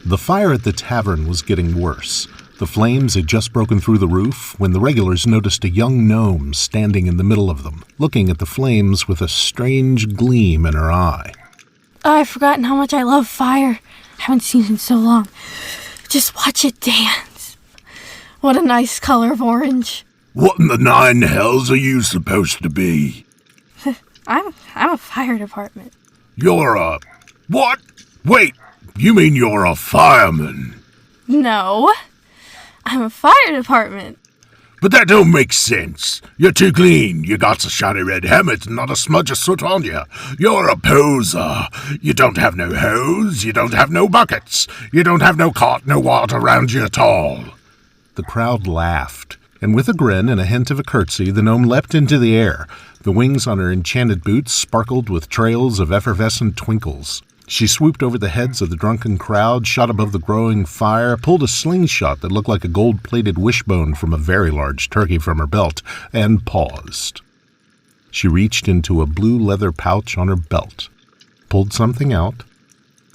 The fire at the tavern was getting worse. The flames had just broken through the roof when the regulars noticed a young gnome standing in the middle of them, looking at the flames with a strange gleam in her eye. I've forgotten how much I love fire. Haven't seen it in so long. Just watch it dance. What a nice color of orange. What in the nine hells are you supposed to be? I'm a fire department. You're a... What? Wait, you mean you're a fireman? No, I'm a fire department. But that don't make sense. You're too clean. You got a shiny red helmet and not a smudge of soot on you. You're a poser. You don't have no hose. You don't have no buckets. You don't have no cart, no water around you at all. The crowd laughed, and with a grin and a hint of a curtsy, the gnome leapt into the air. The wings on her enchanted boots sparkled with trails of effervescent twinkles. She swooped over the heads of the drunken crowd, shot above the growing fire, pulled a slingshot that looked like a gold-plated wishbone from a very large turkey from her belt, and paused. She reached into a blue leather pouch on her belt, pulled something out,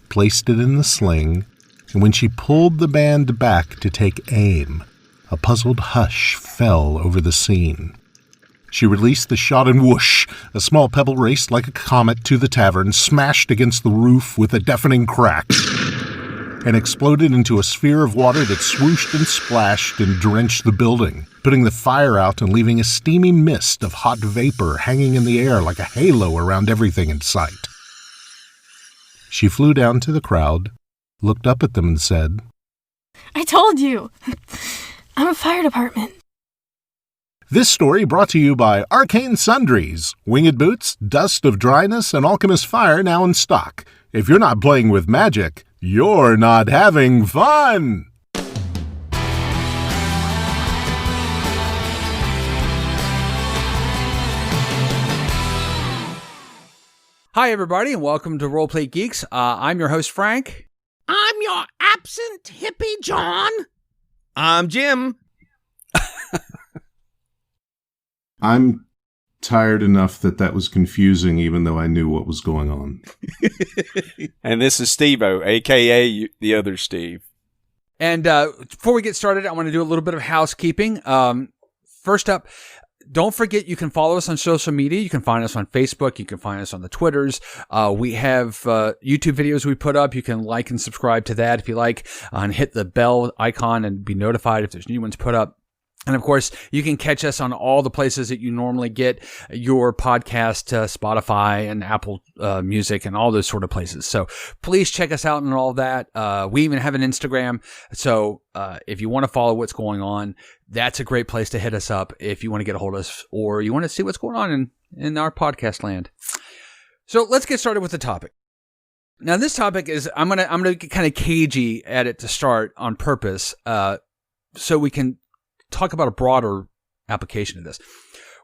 placed it in the sling, and when she pulled the band back to take aim, a puzzled hush fell over the scene. She released the shot and whoosh, a small pebble raced like a comet to the tavern, smashed against the roof with a deafening crack, and exploded into a sphere of water that swooshed and splashed and drenched the building, putting the fire out and leaving a steamy mist of hot vapor hanging in the air like a halo around everything in sight. She flew down to the crowd, looked up at them and said, I told you. I'm a fire department. This story brought to you by Arcane Sundries, Winged Boots, Dust of Dryness, and Alchemist Fire now in stock. If you're not playing with magic, you're not having fun! Hi, everybody, and welcome to Roleplay Geeks. I'm your host, Frank. I'm your absent hippie, John. I'm Jim. I'm tired enough that was confusing, even though I knew what was going on. And this is Steve-O, a.k.a. the other Steve. And before we get started, I want to do a little bit of housekeeping. First up, don't forget you can follow us on social media. You can find us on Facebook. You can find us on the Twitters. We have YouTube videos we put up. You can like and subscribe to that if you like, and hit the bell icon and be notified if there's new ones put up. And of course, you can catch us on all the places that you normally get your podcast, Spotify and Apple Music and all those sort of places. So please check us out and all that. We even have an Instagram. So if you want to follow what's going on, that's a great place to hit us up if you want to get a hold of us or you want to see what's going on in our podcast land. So let's get started with the topic. Now, this topic is, I'm gonna get kind of cagey at it to start on purpose, so we can talk about a broader application of this,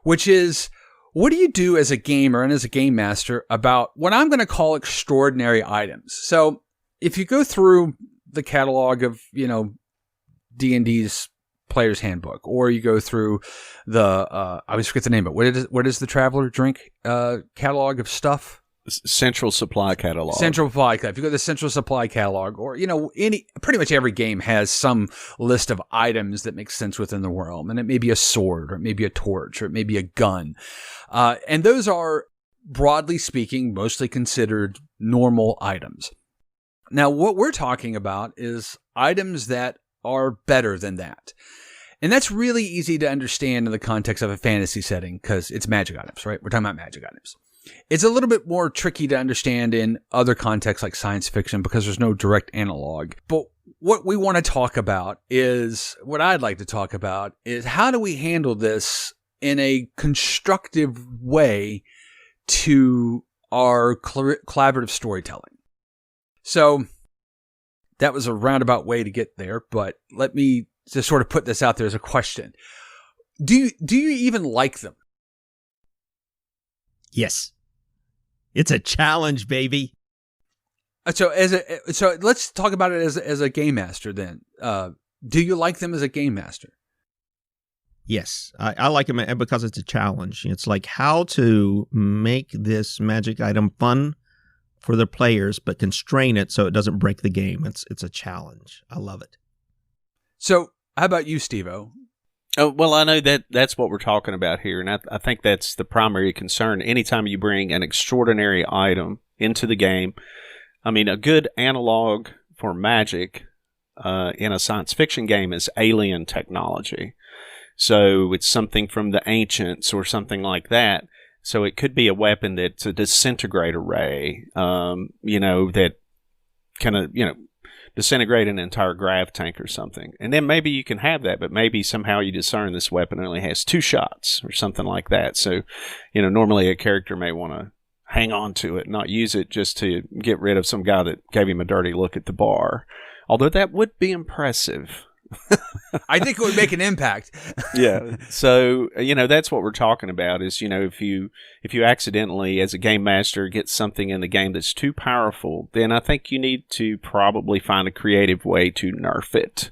which is, what do you do as a gamer and as a game master about what I'm going to call extraordinary items? So if you go through the catalog of, D&D's Player's Handbook, or you go through the, I always forget the name of it. What is the Traveler Drink catalog of stuff? Central Supply Catalog. Central Supply. If you go to the Central Supply Catalog, or pretty much every game has some list of items that make sense within the realm, and it may be a sword, or it may be a torch, or it may be a gun, and those are, broadly speaking, mostly considered normal items. Now, what we're talking about is items that are better than that. And that's really easy to understand in the context of a fantasy setting because it's magic items, right? We're talking about magic items. It's a little bit more tricky to understand in other contexts like science fiction because there's no direct analog. But what we want to talk about is, what I'd like to talk about is, how do we handle this in a constructive way to our collaborative storytelling? So that was a roundabout way to get there, but let me just sort of put this out there as a question. Do you even like them? Yes. It's a challenge, baby. So let's talk about it as a game master then. Do you like them as a game master? Yes. I like them because it's a challenge. It's like how to make this magic item fun for the players, but constrain it so it doesn't break the game. It's a challenge. I love it. So how about you, Steve-O? Oh, well, I know that's what we're talking about here, and I think that's the primary concern. Anytime you bring an extraordinary item into the game, I mean, a good analog for magic in a science fiction game is alien technology. So it's something from the ancients or something like that. So it could be a weapon that's a disintegrator ray, that kind of, disintegrate an entire grav tank or something. And then maybe you can have that, but maybe somehow you discern this weapon only has 2 shots or something like that. So, normally a character may want to hang on to it, not use it just to get rid of some guy that gave him a dirty look at the bar. Although that would be impressive. I think it would make an impact. Yeah. So, that's what we're talking about is, if you accidentally, as a game master, get something in the game that's too powerful, then I think you need to probably find a creative way to nerf it.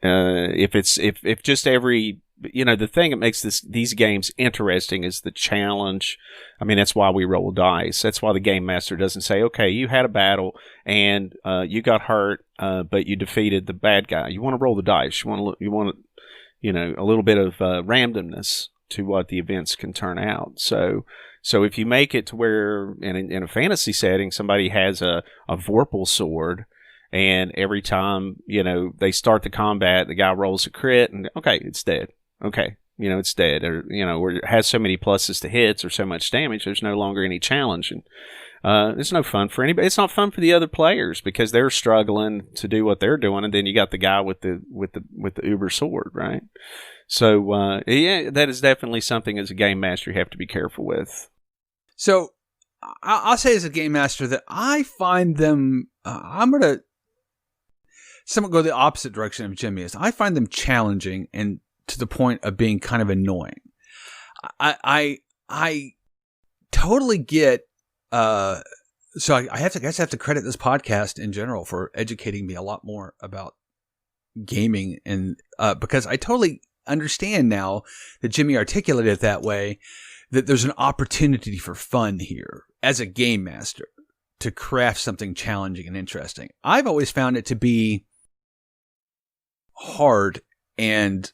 If just every, the thing that makes these games interesting is the challenge. I mean, that's why we roll dice. That's why the game master doesn't say, okay, you had a battle and you got hurt, but you defeated the bad guy. You want to roll the dice. You want a little bit of randomness to what the events can turn out. So if you make it to where in a fantasy setting, somebody has a Vorpal sword, and every time, they start the combat, the guy rolls a crit and okay, it's dead. Okay, it's dead, or or it has so many pluses to hits or so much damage, there's no longer any challenge, and it's no fun for anybody. It's not fun for the other players because they're struggling to do what they're doing, and then you got the guy with the uber sword, right? So yeah, that is definitely something as a game master you have to be careful with. So I'll say as a game master that I find them. I'm gonna somewhat go the opposite direction of Jimmy is. I find them challenging and to the point of being kind of annoying. I totally get. So I guess I have to credit this podcast in general for educating me a lot more about gaming, and because I totally understand now that Jimmy articulated it that way, that there's an opportunity for fun here as a game master to craft something challenging and interesting. I've always found it to be hard and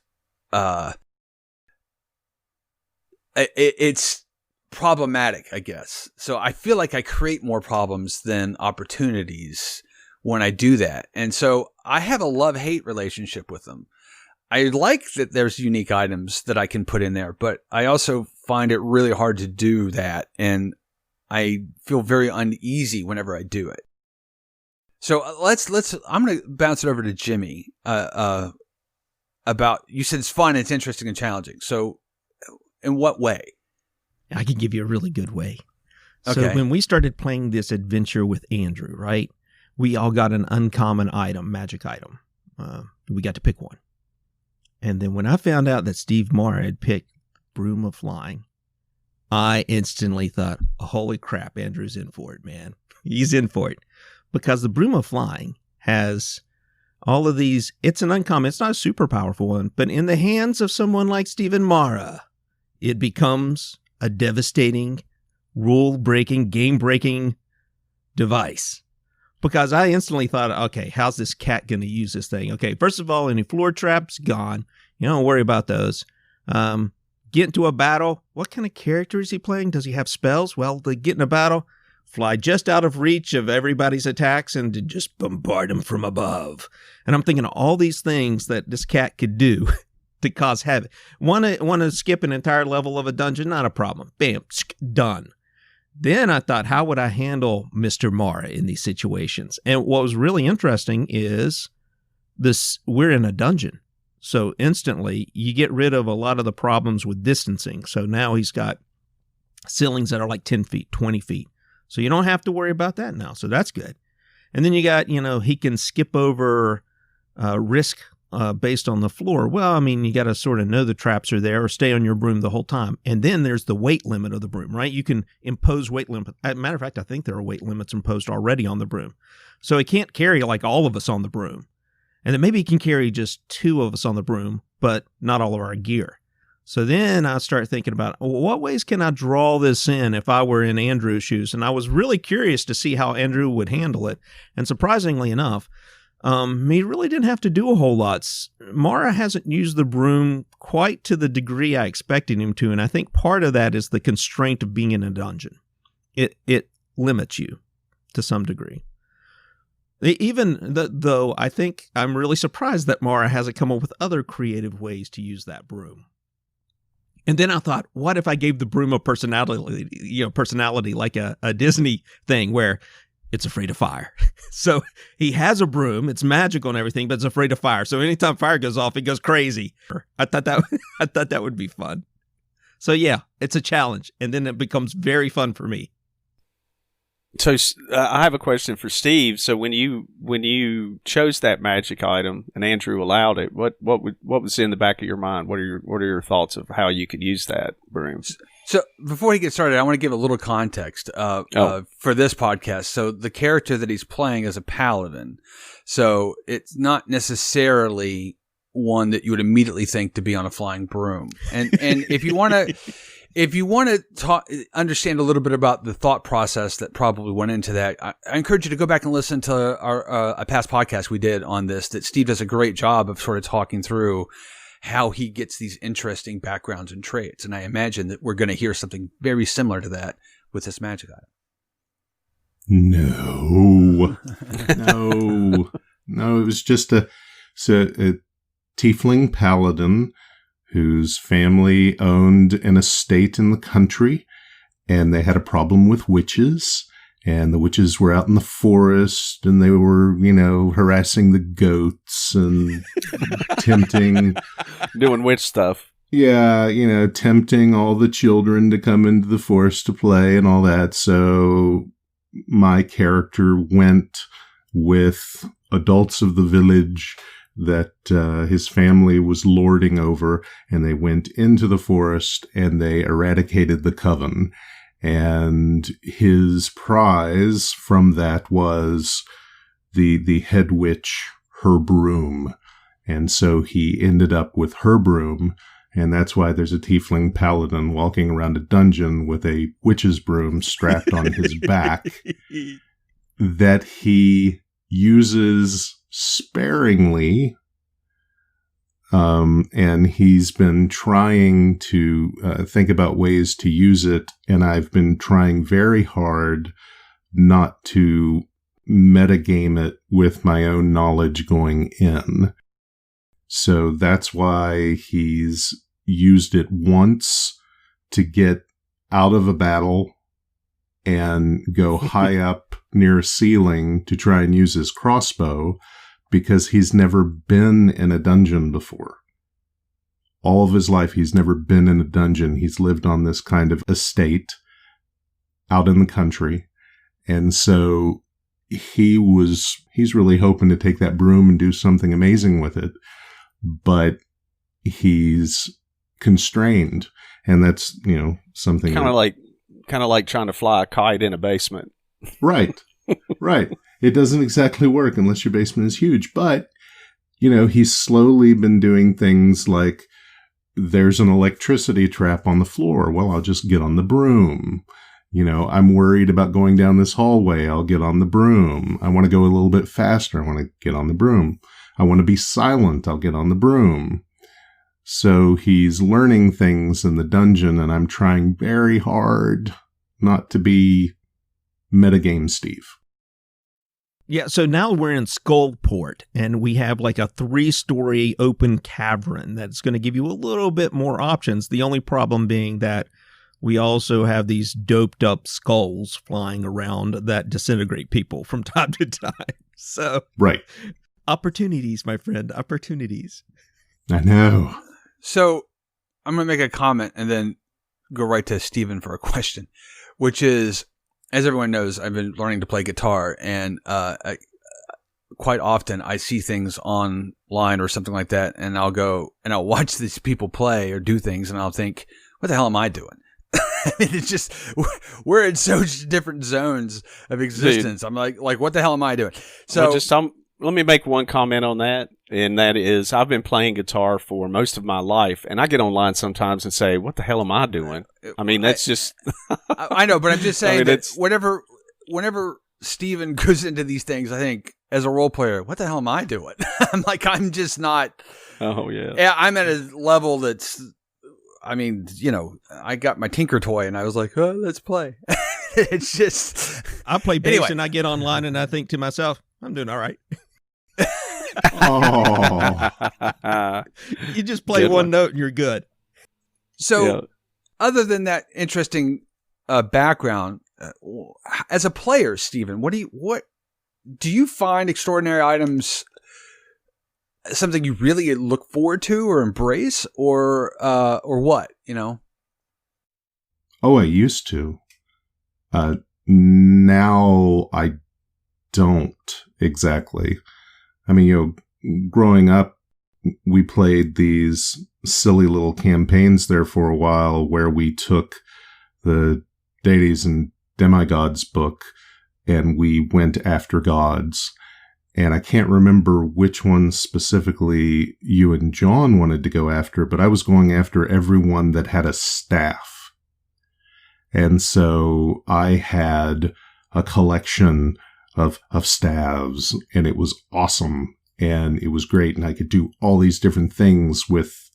it's problematic, I guess. So I feel like I create more problems than opportunities when I do that. And so I have a love-hate relationship with them. I like that there's unique items that I can put in there, but I also find it really hard to do that. And I feel very uneasy whenever I do it. So I'm going to bounce it over to Jimmy, about, you said it's fun, it's interesting and challenging. So in what way? I can give you a really good way. Okay. So when we started playing this adventure with Andrew, right, we all got an uncommon item, magic item. We got to pick one. And then when I found out that Steve Mara had picked Broom of Flying, I instantly thought, holy crap, Andrew's in for it, man. He's in for it. Because the Broom of Flying has all of these, it's an uncommon, it's not a super powerful one, but in the hands of someone like Stephen Mara, it becomes a devastating, rule-breaking, game-breaking device. Because I instantly thought, okay, how's this cat going to use this thing? Okay, first of all, any floor traps, gone. You don't worry about those. Get into a battle. What kind of character is he playing? Does he have spells? Well, they get in a battle, fly just out of reach of everybody's attacks and to just bombard them from above. And I'm thinking of all these things that this cat could do to cause havoc. Want to skip an entire level of a dungeon? Not a problem. Bam, done. Then I thought, how would I handle Mr. Mara in these situations? And what was really interesting is we're in a dungeon. So instantly you get rid of a lot of the problems with distancing. So now he's got ceilings that are like 10 feet, 20 feet. So you don't have to worry about that now. So that's good. And then you got, he can skip over risk based on the floor. Well, I mean, you got to sort of know the traps are there or stay on your broom the whole time. And then there's the weight limit of the broom, right? You can impose weight limit. As a matter of fact, I think there are weight limits imposed already on the broom. So he can't carry like all of us on the broom. And then maybe he can carry just 2 of us on the broom, but not all of our gear. So then I start thinking about, well, what ways can I draw this in if I were in Andrew's shoes? And I was really curious to see how Andrew would handle it. And surprisingly enough, he really didn't have to do a whole lot. Mara hasn't used the broom quite to the degree I expected him to, and I think part of that is the constraint of being in a dungeon. It limits you to some degree. Though I think I'm really surprised that Mara hasn't come up with other creative ways to use that broom. And then I thought, what if I gave the broom a personality like a Disney thing where it's afraid of fire. So he has a broom, it's magical and everything, but it's afraid of fire. So anytime fire goes off, it goes crazy. I thought that would be fun. So yeah, it's a challenge, and then it becomes very fun for me. So I have a question for Steve. So when you chose that magic item and Andrew allowed it, what was in the back of your mind? What are your thoughts of how you could use that broom? So before he gets started, I want to give a little context for this podcast. So the character that he's playing is a paladin. So it's not necessarily one that you would immediately think to be on a flying broom. And if you want to understand a little bit about the thought process that probably went into that, I encourage you to go back and listen to our a past podcast we did on this. That Steve does a great job of sort of talking through how he gets these interesting backgrounds and traits. And I imagine that we're going to hear something very similar to that with this magic item. No, it was just a tiefling paladin whose family owned an estate in the country, and they had a problem with witches. And the witches were out in the forest, and they were, harassing the goats and tempting. Doing witch stuff. Yeah, tempting all the children to come into the forest to play and all that. So my character went with adults of the village that his family was lording over, and they went into the forest and they eradicated the coven. And his prize from that was the head witch, her broom. And so he ended up with her broom, and that's why there's a tiefling paladin walking around a dungeon with a witch's broom strapped on his back that he uses sparingly. And he's been trying to think about ways to use it, and I've been trying very hard not to metagame it with my own knowledge going in. So that's why he's used it once to get out of a battle and go high up near a ceiling to try and use his crossbow, because he's never been in a dungeon before. All of his life, he's never been in a dungeon. He's lived on this kind of estate out in the country. And so he's really hoping to take that broom and do something amazing with it. But he's constrained. And that's, something kind of like trying to fly a kite in a basement. Right. Right. It doesn't exactly work unless your basement is huge. But, he's slowly been doing things like, there's an electricity trap on the floor. Well, I'll just get on the broom. I'm worried about going down this hallway. I'll get on the broom. I want to go a little bit faster. I want to get on the broom. I want to be silent. I'll get on the broom. So he's learning things in the dungeon, and I'm trying very hard not to be metagame Steve. Yeah, so now we're in Skullport, and we have like a 3-story open cavern that's going to give you a little bit more options. The only problem being that we also have these doped up skulls flying around that disintegrate people from time to time. So, right. Opportunities, my friend, opportunities. I know. So I'm going to make a comment and then go right to Stephen for a question, which is, as everyone knows, I've been learning to play guitar, and quite often I see things online or something like that, and I'll go and I'll watch these people play or do things, and I'll think, what the hell am I doing? It's just, we're in so different zones of existence. Dude. I'm like, what the hell am I doing? So let me make one comment on that. and that is I've been playing guitar for most of my life, and I get online sometimes and say, "What the hell am I doing?" I mean, that's just I know, but I'm just saying I mean, that whenever Steven goes into these things, I think as a role player, what the hell am I doing? I'm just not. Oh yeah. I'm at a level that's. I mean, I got my Tinker toy, and I was like, "Oh, let's play." It's just. I play bass Anyway. and I get online and I think to myself, I'm doing all right. Oh, You just play Good one one. note and you're good. So, Yeah. other than that interesting background, as a player, Steven, what do you find extraordinary items something you really look forward to or embrace, or what? oh, I used to. Now I don't exactly. I mean, growing up, we played these silly little campaigns there for a while where we took the deities and demigods book and we went after gods. And I can't remember which one specifically you and John wanted to go after, but I was going after everyone that had a staff. And so I had a collection of staves, and it was awesome, and it was great, and I could do all these different things with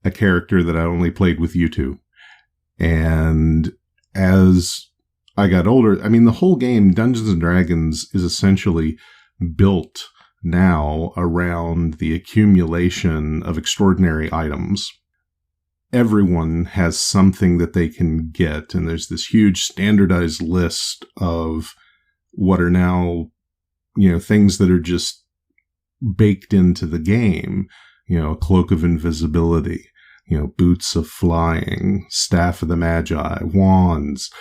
a character that I only played with you two. And as I got older, I mean, the whole game, Dungeons and Dragons, is essentially built now around the accumulation of extraordinary items. Everyone has something that they can get, and there's this huge standardized list of what are now, things that are just baked into the game. A cloak of invisibility, boots of flying, staff of the magi, wands,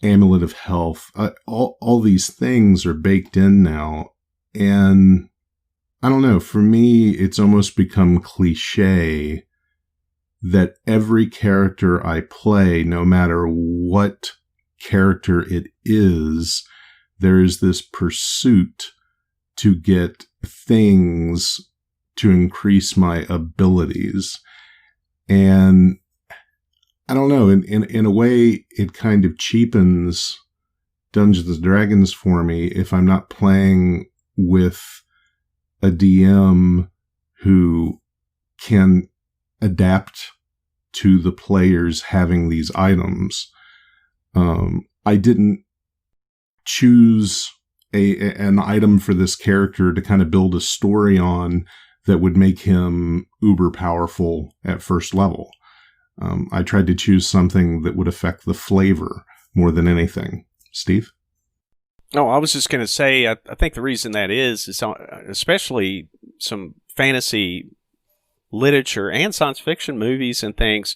amulet of health. All these things are baked in now. And I don't know, for me, it's almost become cliche that every character I play, no matter what character it is, there is this pursuit to get things to increase my abilities. And I don't know, in a way, it kind of cheapens Dungeons and Dragons for me if I'm not playing with a DM who can adapt to the players having these items. I didn't choose an item for this character to kind of build a story on that would make him uber powerful at first level. I tried to choose something that would affect the flavor more than anything. Steve? No, I was just going to say, I think the reason that is especially some fantasy literature and science fiction movies and things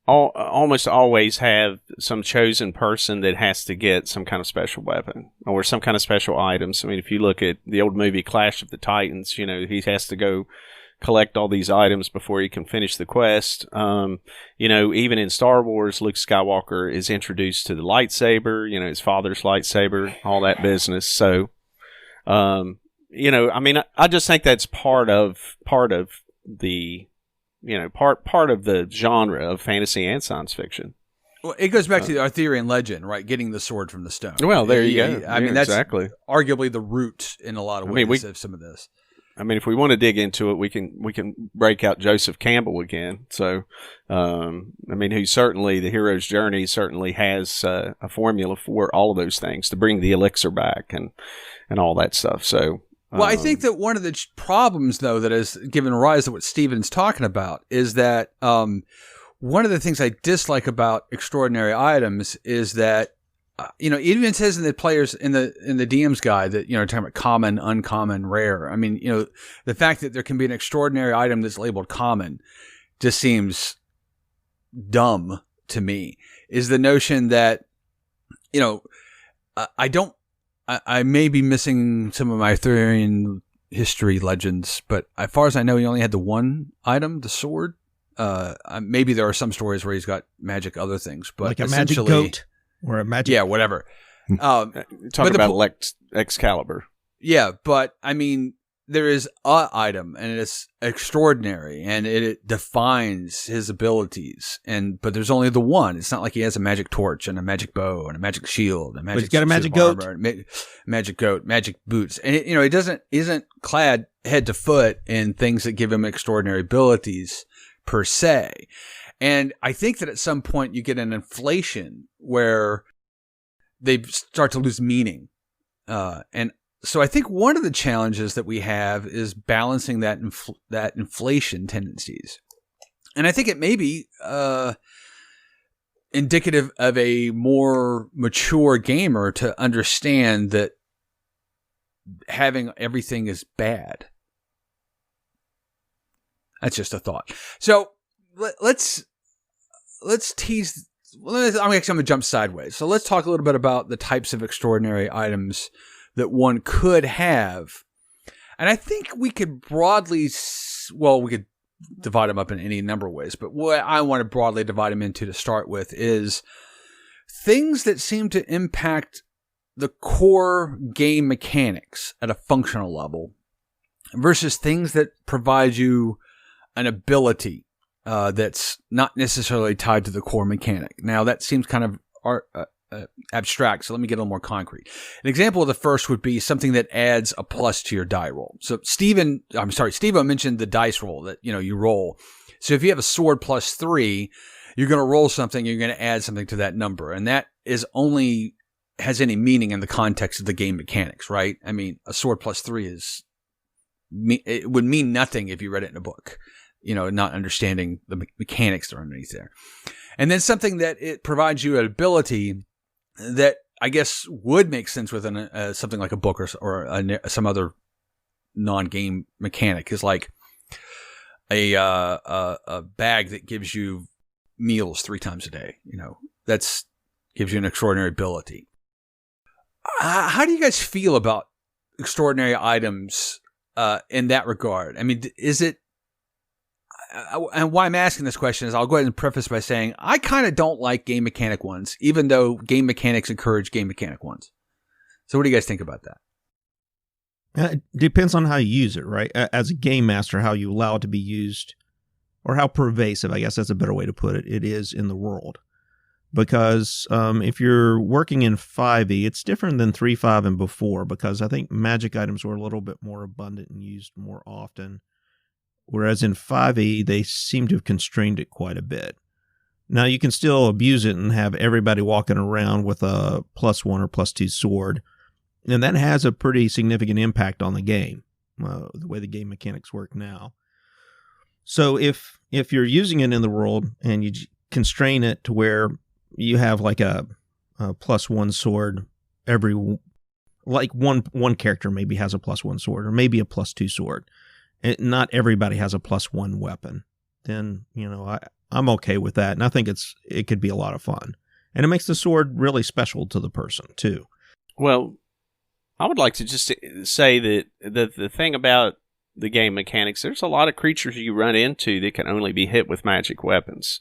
almost always have some chosen person that has to get some kind of special weapon or some kind of special items. I mean, if you look at the old movie Clash of the Titans, he has to go collect all these items before he can finish the quest. Even in Star Wars, Luke Skywalker is introduced to the lightsaber, his father's lightsaber, all that business. So, I mean, I just think that's part of the, part of the genre of fantasy and science fiction. Well, it goes back to the Arthurian legend, right? Getting the sword from the stone. Well, there you go. I mean, that's exactly arguably the root in a lot of ways of some of this. I mean, if we want to dig into it, we can break out Joseph Campbell again. So, I mean, who certainly, the hero's journey certainly has a formula for all of those things to bring the elixir back and all that stuff. So, well, I think that one of the problems, though, that has given rise to what Steven's talking about is that one of the things I dislike about extraordinary items is that it even says in the players in the DM's guide that talking about common, uncommon, rare. I mean, the fact that there can be an extraordinary item that's labeled common just seems dumb to me. Is the notion that I may be missing some of my Arthurian history legends, but as far as I know, he only had the one item, the sword. Maybe there are some stories where he's got magic other things, but like a magic goat or a magic... Yeah, whatever. Talk about Excalibur. Yeah, but I mean, there is a item and it's extraordinary and it defines his abilities, but there's only the one. It's not like he has a magic torch and a magic bow and a magic shield and a magic he's got a magic goat, magic goat, magic boots, and he isn't clad head to foot in things that give him extraordinary abilities per se. And I think that at some point you get an inflation where they start to lose meaning, and so I think one of the challenges that we have is balancing that inflation tendencies. And I think it may be indicative of a more mature gamer to understand that having everything is bad. That's just a thought. So let's tease. I'm going to jump sideways. So let's talk a little bit about the types of extraordinary items that one could have. And I think we could we could divide them up in any number of ways, but what I want to broadly divide them into to start with is things that seem to impact the core game mechanics at a functional level versus things that provide you an ability that's not necessarily tied to the core mechanic. Now, that seems kind of abstract, so let me get a little more concrete. An example of the first would be something that adds a plus to your die roll. So Steve mentioned the dice roll that you roll. So if you have a sword plus 3, you're going to roll something, you're going to add something to that number, and that is only has any meaning in the context of the game mechanics, right? I mean, a sword plus 3 it would mean nothing if you read it in a book, not understanding the mechanics that are underneath there. And then something that it provides you an ability that I guess would make sense within something like a book or some other non-game mechanic is like a bag that gives you meals 3 times a day. That's gives you an extraordinary ability. How do you guys feel about extraordinary items in that regard? I mean, is it? And why I'm asking this question is I'll go ahead and preface by saying I kind of don't like game mechanic ones, even though game mechanics encourage game mechanic ones. So what do you guys think about that? It depends on how you use it, right? As a game master, how you allow it to be used or how pervasive, I guess that's a better way to put it, it is in the world. Because if you're working in 5e, it's different than 3.5 and before, because I think magic items were a little bit more abundant and used more often. Whereas in 5e, they seem to have constrained it quite a bit. Now, you can still abuse it and have everybody walking around with a +1 or +2 sword, and that has a pretty significant impact on the game, the way the game mechanics work now. So if you're using it in the world and you constrain it to where you have like a +1 sword like one character maybe has a +1 sword or maybe a +2 sword, not everybody has a +1 weapon, then, I'm okay with that. And I think it could be a lot of fun. And it makes the sword really special to the person, too. Well, I would like to just say that the thing about the game mechanics, there's a lot of creatures you run into that can only be hit with magic weapons.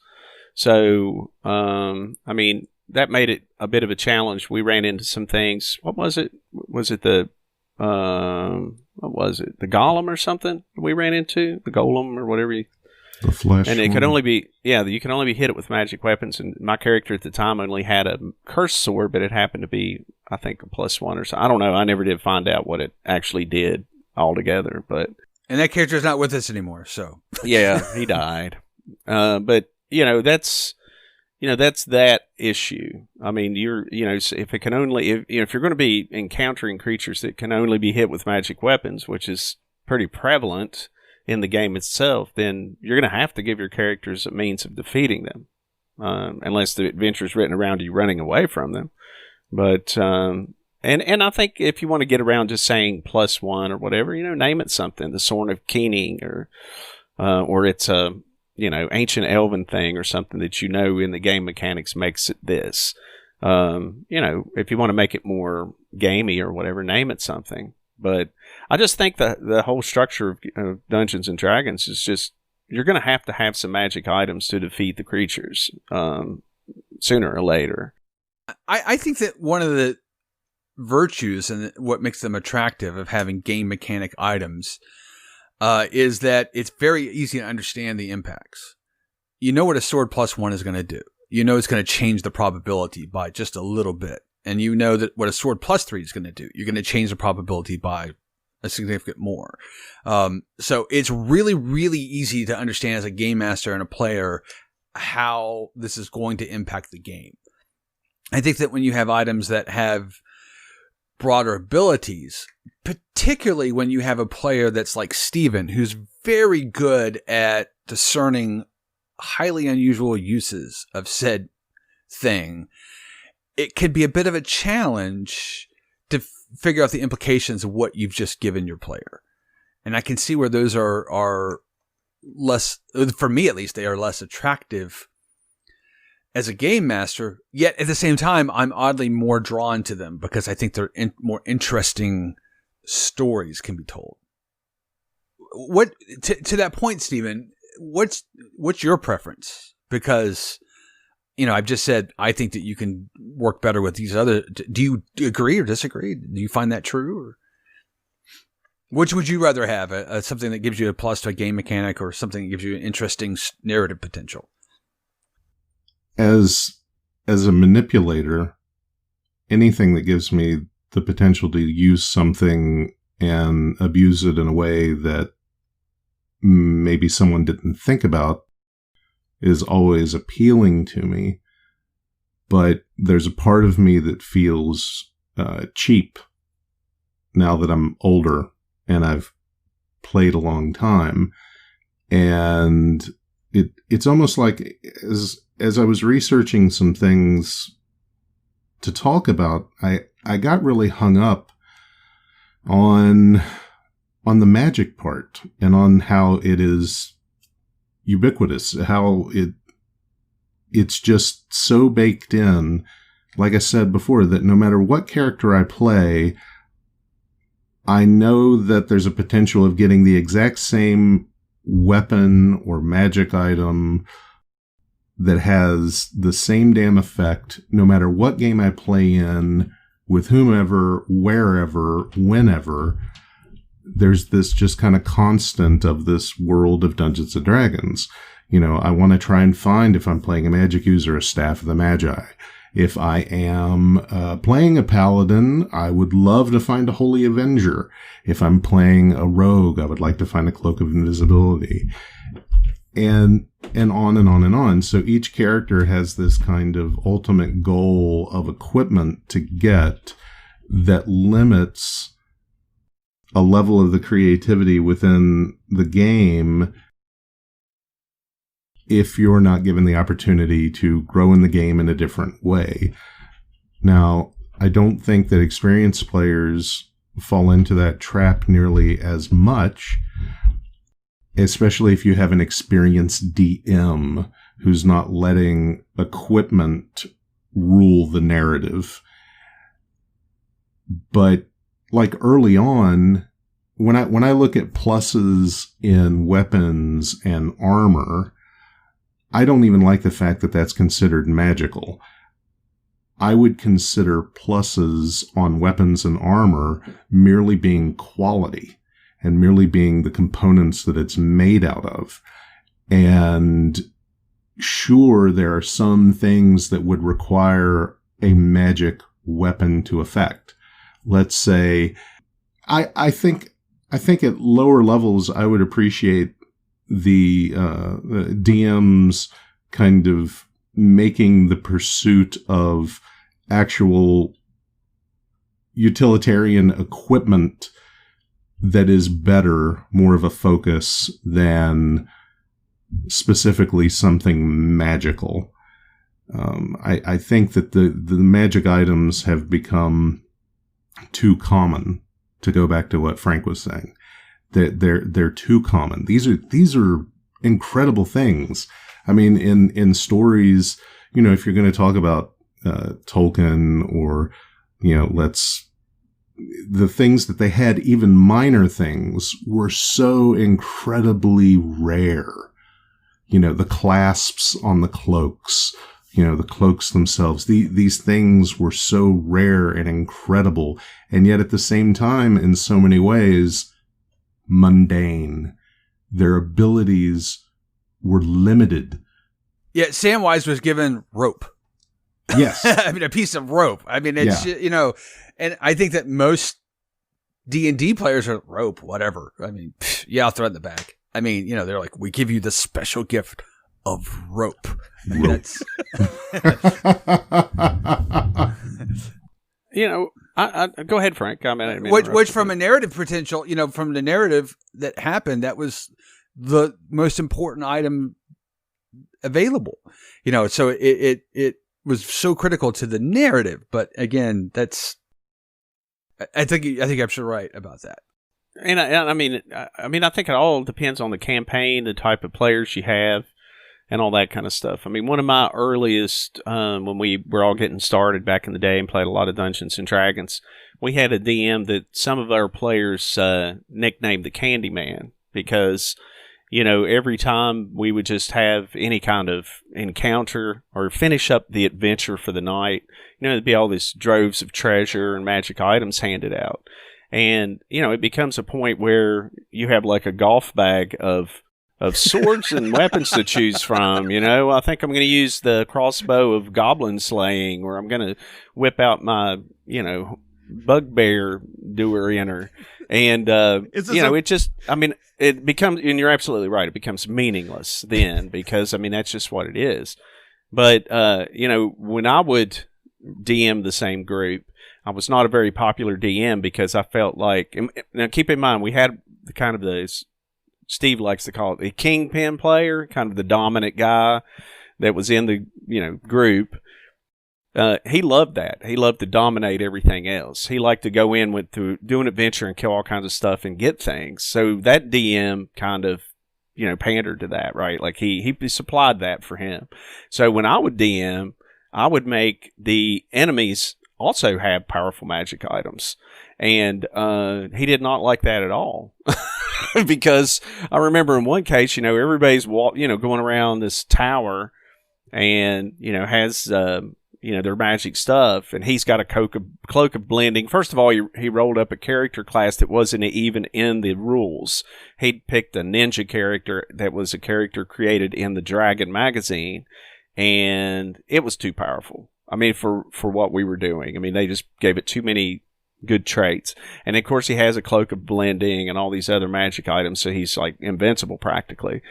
So, that made it a bit of a challenge. We ran into some things. What was it? Was it the golem or something we ran into? The golem or whatever the flesh. And it could only be, you can only be hit it with magic weapons. And my character at the time only had a cursed sword, but it happened to be, I think, a +1 or something. I don't know. I never did find out what it actually did altogether. But and that character's not with us anymore, so. Yeah, he died. But, that's that issue. I mean, if it can only, if you're going to be encountering creatures that can only be hit with magic weapons, which is pretty prevalent in the game itself, then you're going to have to give your characters a means of defeating them, unless the adventure's written around you running away from them. But and I think if you want to get around just saying +1 or whatever, name it something, the Sword of Keening, or it's a ancient elven thing or something that in the game mechanics makes it this. If you want to make it more gamey or whatever, name it something. But I just think the whole structure of Dungeons and Dragons is just, you're going to have some magic items to defeat the creatures sooner or later. I think that one of the virtues and what makes them attractive of having game mechanic items is that it's very easy to understand the impacts. You know what a sword +1 is going to do. You know it's going to change the probability by just a little bit. And you know that what a sword +3 is going to do. You're going to change the probability by a significant more. So it's really, really easy to understand as a game master and a player how this is going to impact the game. I think that when you have items that have broader abilities, particularly when you have a player that's like Steven, who's very good at discerning highly unusual uses of said thing, it could be a bit of a challenge to figure out the implications of what you've just given your player. And I can see where those are less, for me at least, they are less attractive as a game master. Yet at the same time, I'm oddly more drawn to them because I think they're more interesting stories can be told. What to that point, Stephen, what's your preference? Because, I've just said I think that you can work better with these other. Do you agree or disagree? Do you find that true? Or which would you rather have? Something that gives you a plus to a game mechanic, or something that gives you an interesting narrative potential? As a manipulator, anything that gives me the potential to use something and abuse it in a way that maybe someone didn't think about is always appealing to me. But there's a part of me that feels cheap now that I'm older and I've played a long time. And it's almost like as I was researching some things to talk about, I got really hung up on the magic part and on how it is ubiquitous, how it's just so baked in, like I said before, that no matter what character I play, I know that there's a potential of getting the exact same weapon or magic item that has the same damn effect no matter what game I play in, with whomever, wherever, whenever. There's this just kind of constant of this world of Dungeons and Dragons. I want to try and find, if I'm playing a magic user, a Staff of the Magi. If I am playing a paladin, I would love to find a Holy Avenger. If I'm playing a rogue, I would like to find a Cloak of Invisibility. And on and on and on. So each character has this kind of ultimate goal of equipment to get that limits a level of the creativity within the game if you're not given the opportunity to grow in the game in a different way. Now, I don't think that experienced players fall into that trap nearly as much, especially if you have an experienced DM who's not letting equipment rule the narrative. But like early on, when I look at pluses in weapons and armor, I don't even like the fact that that's considered magical. I would consider pluses on weapons and armor merely being quality and merely being the components that it's made out of. And sure, there are some things that would require a magic weapon to affect. Let's say, I think at lower levels, I would appreciate the DMs kind of making the pursuit of actual utilitarian equipment that is better, more of a focus than specifically something magical. I think that the magic items have become too common, to go back to what Frank was saying. They're too common. These are incredible things. I mean, in stories, if you're going to talk about Tolkien or, the things that they had, even minor things, were so incredibly rare. The clasps on the cloaks, the cloaks themselves. These things were so rare and incredible, and yet at the same time, in so many ways, mundane. Their abilities were limited. Yeah, Samwise was given rope. Yes. I mean, a piece of rope. I mean, it's, and I think that most D&D players are rope, whatever. I mean, I'll throw it in the bag. I mean, they're like, we give you the special gift of rope. I mean, that's I go ahead, Frank. Which from a narrative potential, from the narrative that happened, that was the most important item available. So it was so critical to the narrative. But again, I think you're absolutely right about that. And I mean, I think it all depends on the campaign, the type of players you have, and all that kind of stuff. I mean, one of my earliest, when we were all getting started back in the day and played a lot of Dungeons and Dragons, we had a DM that some of our players nicknamed the Candyman because, every time we would just have any kind of encounter or finish up the adventure for the night, there'd be all these droves of treasure and magic items handed out. And, it becomes a point where you have like a golf bag of swords and weapons to choose from. I think I'm going to use the crossbow of goblin slaying, or I'm going to whip out my, bugbear doer inner. And, it just, it becomes, and you're absolutely right, it becomes meaningless then because, that's just what it is. But, when I would DM the same group, I was not a very popular DM because I felt like, now keep in mind, we had the kind of the, Steve likes to call it the kingpin player, kind of the dominant guy that was in the, group. He loved that. He loved to dominate everything else. He liked to go in to do an adventure and kill all kinds of stuff and get things. So that DM kind of, pandered to that, right? Like he supplied that for him. So when I would DM, I would make the enemies also have powerful magic items. And he did not like that at all. Because I remember in one case, everybody's going around this tower and, has, their magic stuff, and he's got a cloak of blending. First of all, he rolled up a character class that wasn't even in the rules. He'd picked a ninja character that was a character created in the Dragon magazine, and it was too powerful. For what we were doing. They just gave it too many good traits. And of course, he has a cloak of blending and all these other magic items, so he's like invincible practically.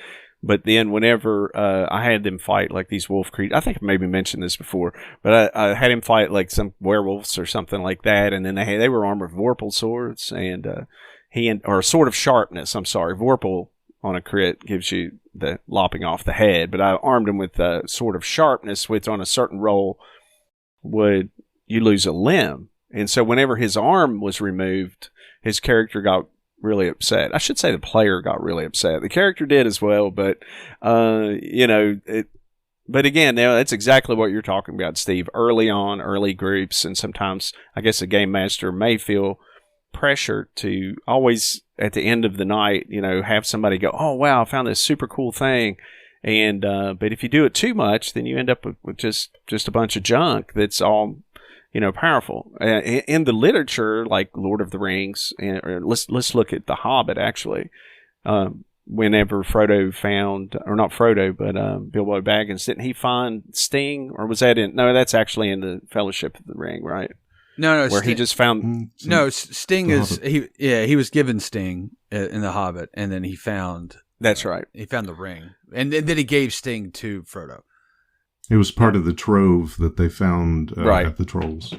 But then whenever I had them fight like these wolf creatures, I think I maybe mentioned this before, but I had him fight like some werewolves or something like that, and then they were armed with Vorpal swords, and or a sword of sharpness. I'm sorry, Vorpal on a crit gives you the lopping off the head, but I armed him with a sword of sharpness, which on a certain roll would you lose a limb. And so whenever his arm was removed, his character got really upset. I should say the player got really upset. The character did as well, but but again, that's exactly what you're talking about, Steve. Early groups, and sometimes I guess a game master may feel pressure to always at the end of the night, have somebody go, "Oh wow, I found this super cool thing." And but if you do it too much, then you end up with just a bunch of junk that's all powerful. In the literature, like Lord of the Rings, or let's look at The Hobbit. Actually, whenever Frodo found, or not Frodo, but Bilbo Baggins, didn't he find Sting, or was that in? No, that's actually in the Fellowship of the Ring, right? No, where he just found. No, Sting is he was given Sting in The Hobbit, and then he found. That's right. He found the ring, and then he gave Sting to Frodo. It was part of the trove that they found at the trolls.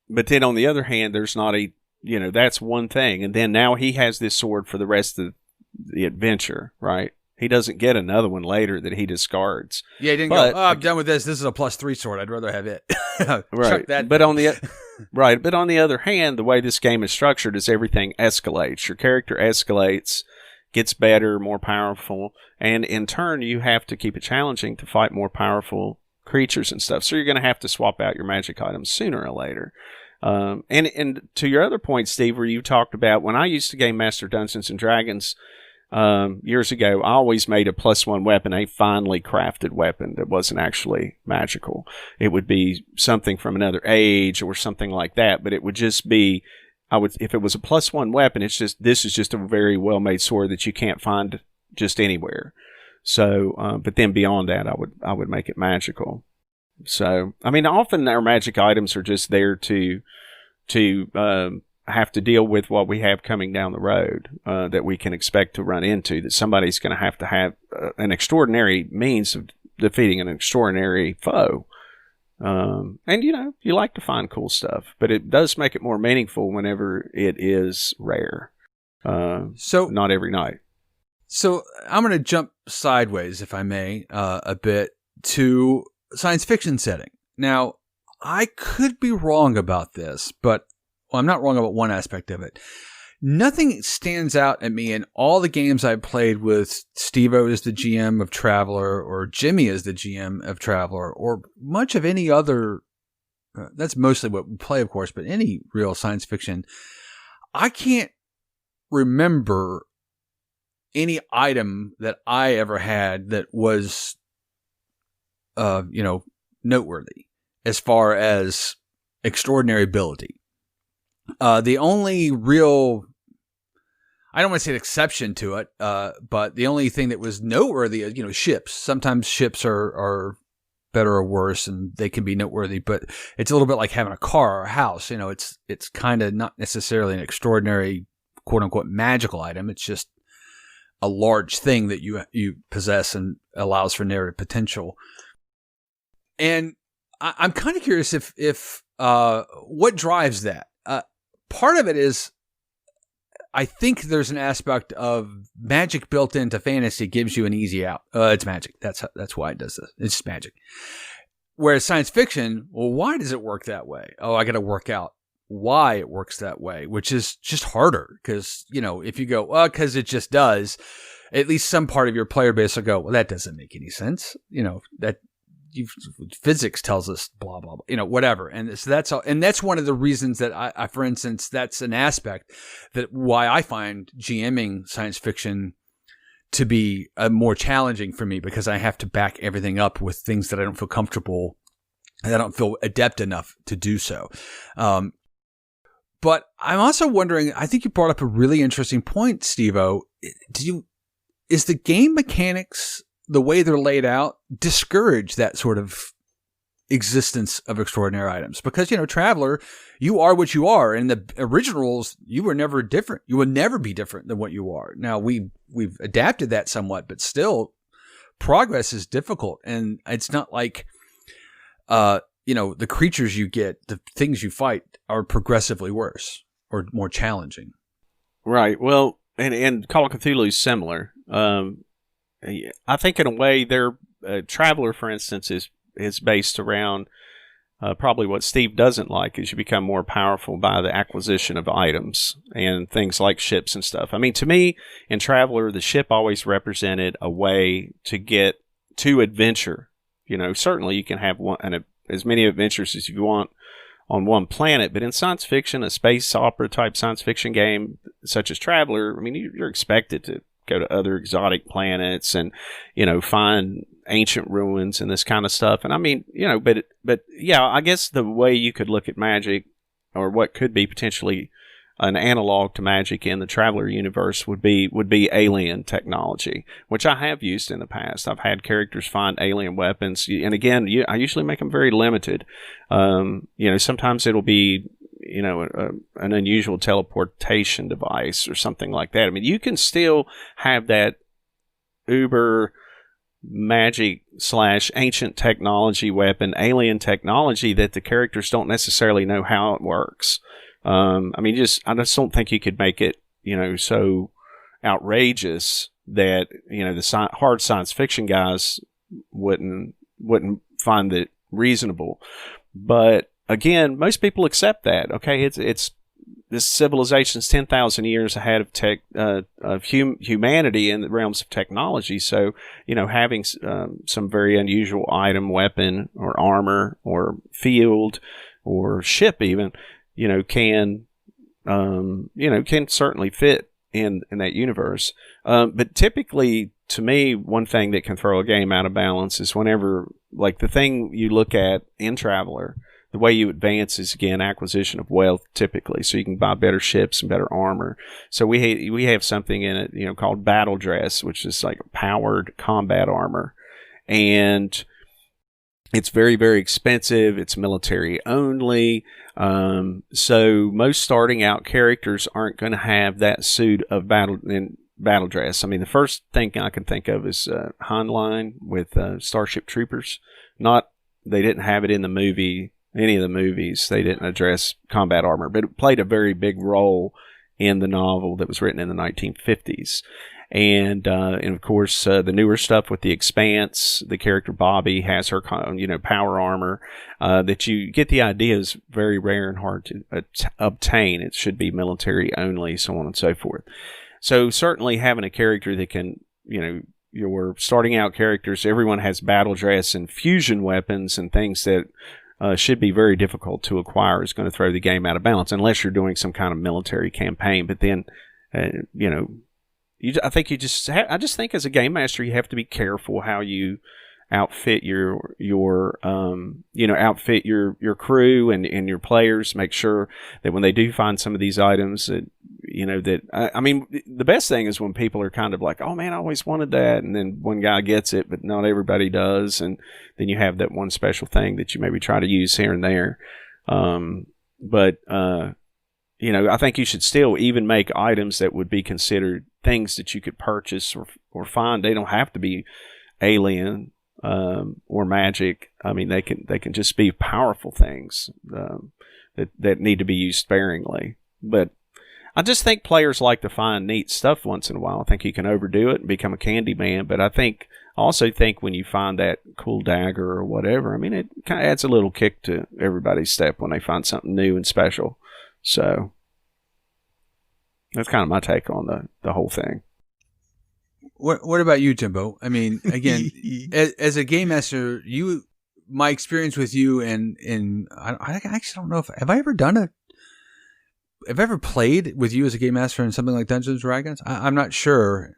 But then on the other hand, there's not that's one thing. And then now he has this sword for the rest of the adventure, right? He doesn't get another one later that he discards. Yeah, he didn't go, I'm done with this. This is a +3 sword. I'd rather have it. Right. Chuck that but on the other hand, the way this game is structured is everything escalates. Your character escalates, gets better, more powerful, and in turn, you have to keep it challenging to fight more powerful creatures and stuff. So you're going to have to swap out your magic items sooner or later. And to your other point, Steve, where you talked about when I used to game master Dungeons and Dragons, years ago, I always made a +1 weapon a finely crafted weapon that wasn't actually magical. It would be something from another age or something like that, but it would just be, if it was a +1 weapon, this is just a very well made sword that you can't find just anywhere. So, but then beyond that, I would make it magical. So, I mean, often our magic items are just there to have to deal with what we have coming down the road that we can expect to run into, that somebody's going to have an extraordinary means of defeating an extraordinary foe. And, you like to find cool stuff, but it does make it more meaningful whenever it is rare. So not every night. So I'm going to jump sideways, if I may, a bit to science fiction setting. Now, I could be wrong about this, but I'm not wrong about one aspect of it. Nothing stands out at me in all the games I've played with Steve-O as the GM of Traveller, or Jimmy as the GM of Traveller, or much of any other, that's mostly what we play, of course, but any real science fiction. I can't remember any item that I ever had that was, noteworthy as far as extraordinary ability. The only real, I don't want to say an exception to it, but the only thing that was noteworthy is, ships. Sometimes ships are better or worse, and they can be noteworthy, but it's a little bit like having a car or a house. It's kind of not necessarily an extraordinary, quote unquote, magical item. It's just a large thing that you possess and allows for narrative potential. And I'm kind of curious if what drives that. Part of it is, I think there's an aspect of magic built into fantasy gives you an easy out. It's magic. That's why it does this. It's just magic. Whereas science fiction, well, why does it work that way? Oh, I got to work out why it works that way, which is just harder because, if you go, because it just does, at least some part of your player base will go, well, that doesn't make any sense. That physics tells us blah, blah, blah, whatever. And so that's all. And that's one of the reasons that I, for instance, that's an aspect that why I find GMing science fiction to be more challenging for me, because I have to back everything up with things that I don't feel comfortable and I don't feel adept enough to do so. But I'm also wondering, I think you brought up a really interesting point, Steve-O. Is the game mechanics, the way they're laid out, discourage that sort of existence of extraordinary items? Because, Traveller, you are what you are. In the original rules, you were never different. You would never be different than what you are. Now, we've adapted that somewhat, but still, progress is difficult. And it's not like, the creatures you get, the things you fight are progressively worse or more challenging. Right. Well, and Call of Cthulhu is similar. I think in a way, their Traveller, for instance, is based around probably what Steve doesn't like is you become more powerful by the acquisition of items and things like ships and stuff. I mean, to me, in Traveller, the ship always represented a way to get to adventure. Certainly you can have as many adventures as you want on one planet, but in science fiction, a space opera type science fiction game such as Traveller, I mean, you're expected to go to other exotic planets and, find ancient ruins and this kind of stuff. And I mean, but yeah, I guess the way you could look at magic, or what could be potentially an analog to magic in the Traveller universe, would be alien technology, which I have used in the past. I've had characters find alien weapons, and again, I usually make them very limited. Sometimes it'll be an unusual teleportation device or something like that. I mean, you can still have that uber magic / ancient technology weapon, alien technology, that the characters don't necessarily know how it works. I just don't think you could make it, so outrageous that, the hard science fiction guys wouldn't find it reasonable. But again, most people accept that. Okay, it's this civilization's 10,000 years ahead of humanity in the realms of technology. So, having some very unusual item, weapon, or armor, or field, or ship even, can certainly fit in that universe. But typically, to me, one thing that can throw a game out of balance is whenever, like the thing you look at in Traveler, the way you advance is, again, acquisition of wealth typically. So you can buy better ships and better armor. So we have something in it, called Battle Dress, which is like powered combat armor. And it's very, very expensive. It's military only. So most starting out characters aren't going to have that suit of battle dress. I mean, the first thing I can think of is Heinlein with Starship Troopers. They didn't have it in the movie, any of the movies. They didn't address combat armor, but it played a very big role in the novel that was written in the 1950s. And of course, the newer stuff with the Expanse, the character Bobby has her, power armor. That you get the idea is very rare and hard to obtain. It should be military only, so on and so forth. So certainly having a character that can, your starting out characters, everyone has battle dress and fusion weapons and things that should be very difficult to acquire is going to throw the game out of balance unless you're doing some kind of military campaign. But then, I just think as a game master, you have to be careful how you outfit your crew and your players. Make sure that when they do find some of these items that, the best thing is when people are kind of like, oh man, I always wanted that. And then one guy gets it, but not everybody does. And then you have that one special thing that you maybe try to use here and there. I think you should still even make items that would be considered things that you could purchase or find. They don't have to be alien or magic. I mean, they can just be powerful things that need to be used sparingly. But I just think players like to find neat stuff once in a while. I think you can overdo it and become a candy man. But I also think when you find that cool dagger or whatever, I mean, it kind of adds a little kick to everybody's step when they find something new and special. So that's kind of my take on the whole thing. What about you, Jimbo? I mean, again, as a game master, my experience with you and I actually don't know have I ever played with you as a game master in something like Dungeons & Dragons? I'm not sure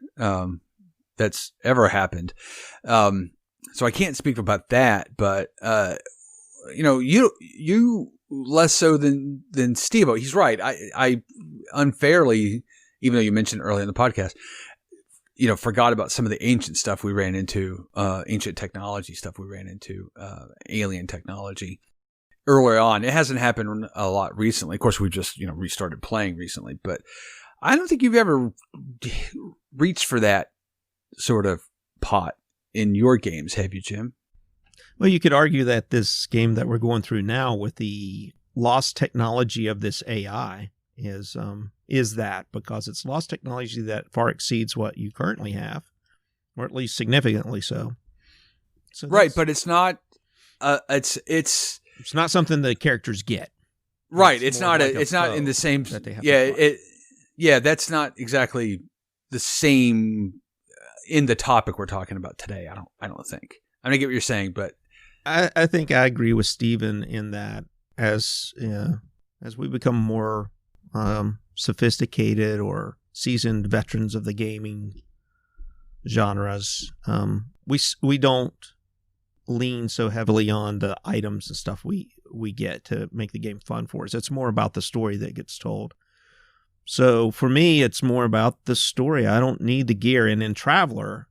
that's ever happened. So I can't speak about that, but you less so than Steve-O. He's right. I unfairly, even though you mentioned earlier in the podcast, forgot about some of the ancient stuff we ran into, ancient technology stuff we ran into, alien technology earlier on. It hasn't happened a lot recently. Of course, we've just, restarted playing recently, but I don't think you've ever reached for that sort of pot in your games, have you, Jim? Well, you could argue that this game that we're going through now with the lost technology of this AI is that, because it's lost technology that far exceeds what you currently have, or at least significantly so. Right, but it's not. It's not something the characters get. Right, it's not. It's not in the same. That's not exactly the same in the topic we're talking about today. I don't think. I get what you're saying, but I think I agree with Steven in that as we become more sophisticated or seasoned veterans of the gaming genres, we don't lean so heavily on the items and stuff we get to make the game fun for us. It's more about the story that gets told. So for me, it's more about the story. I don't need the gear. And in Traveler,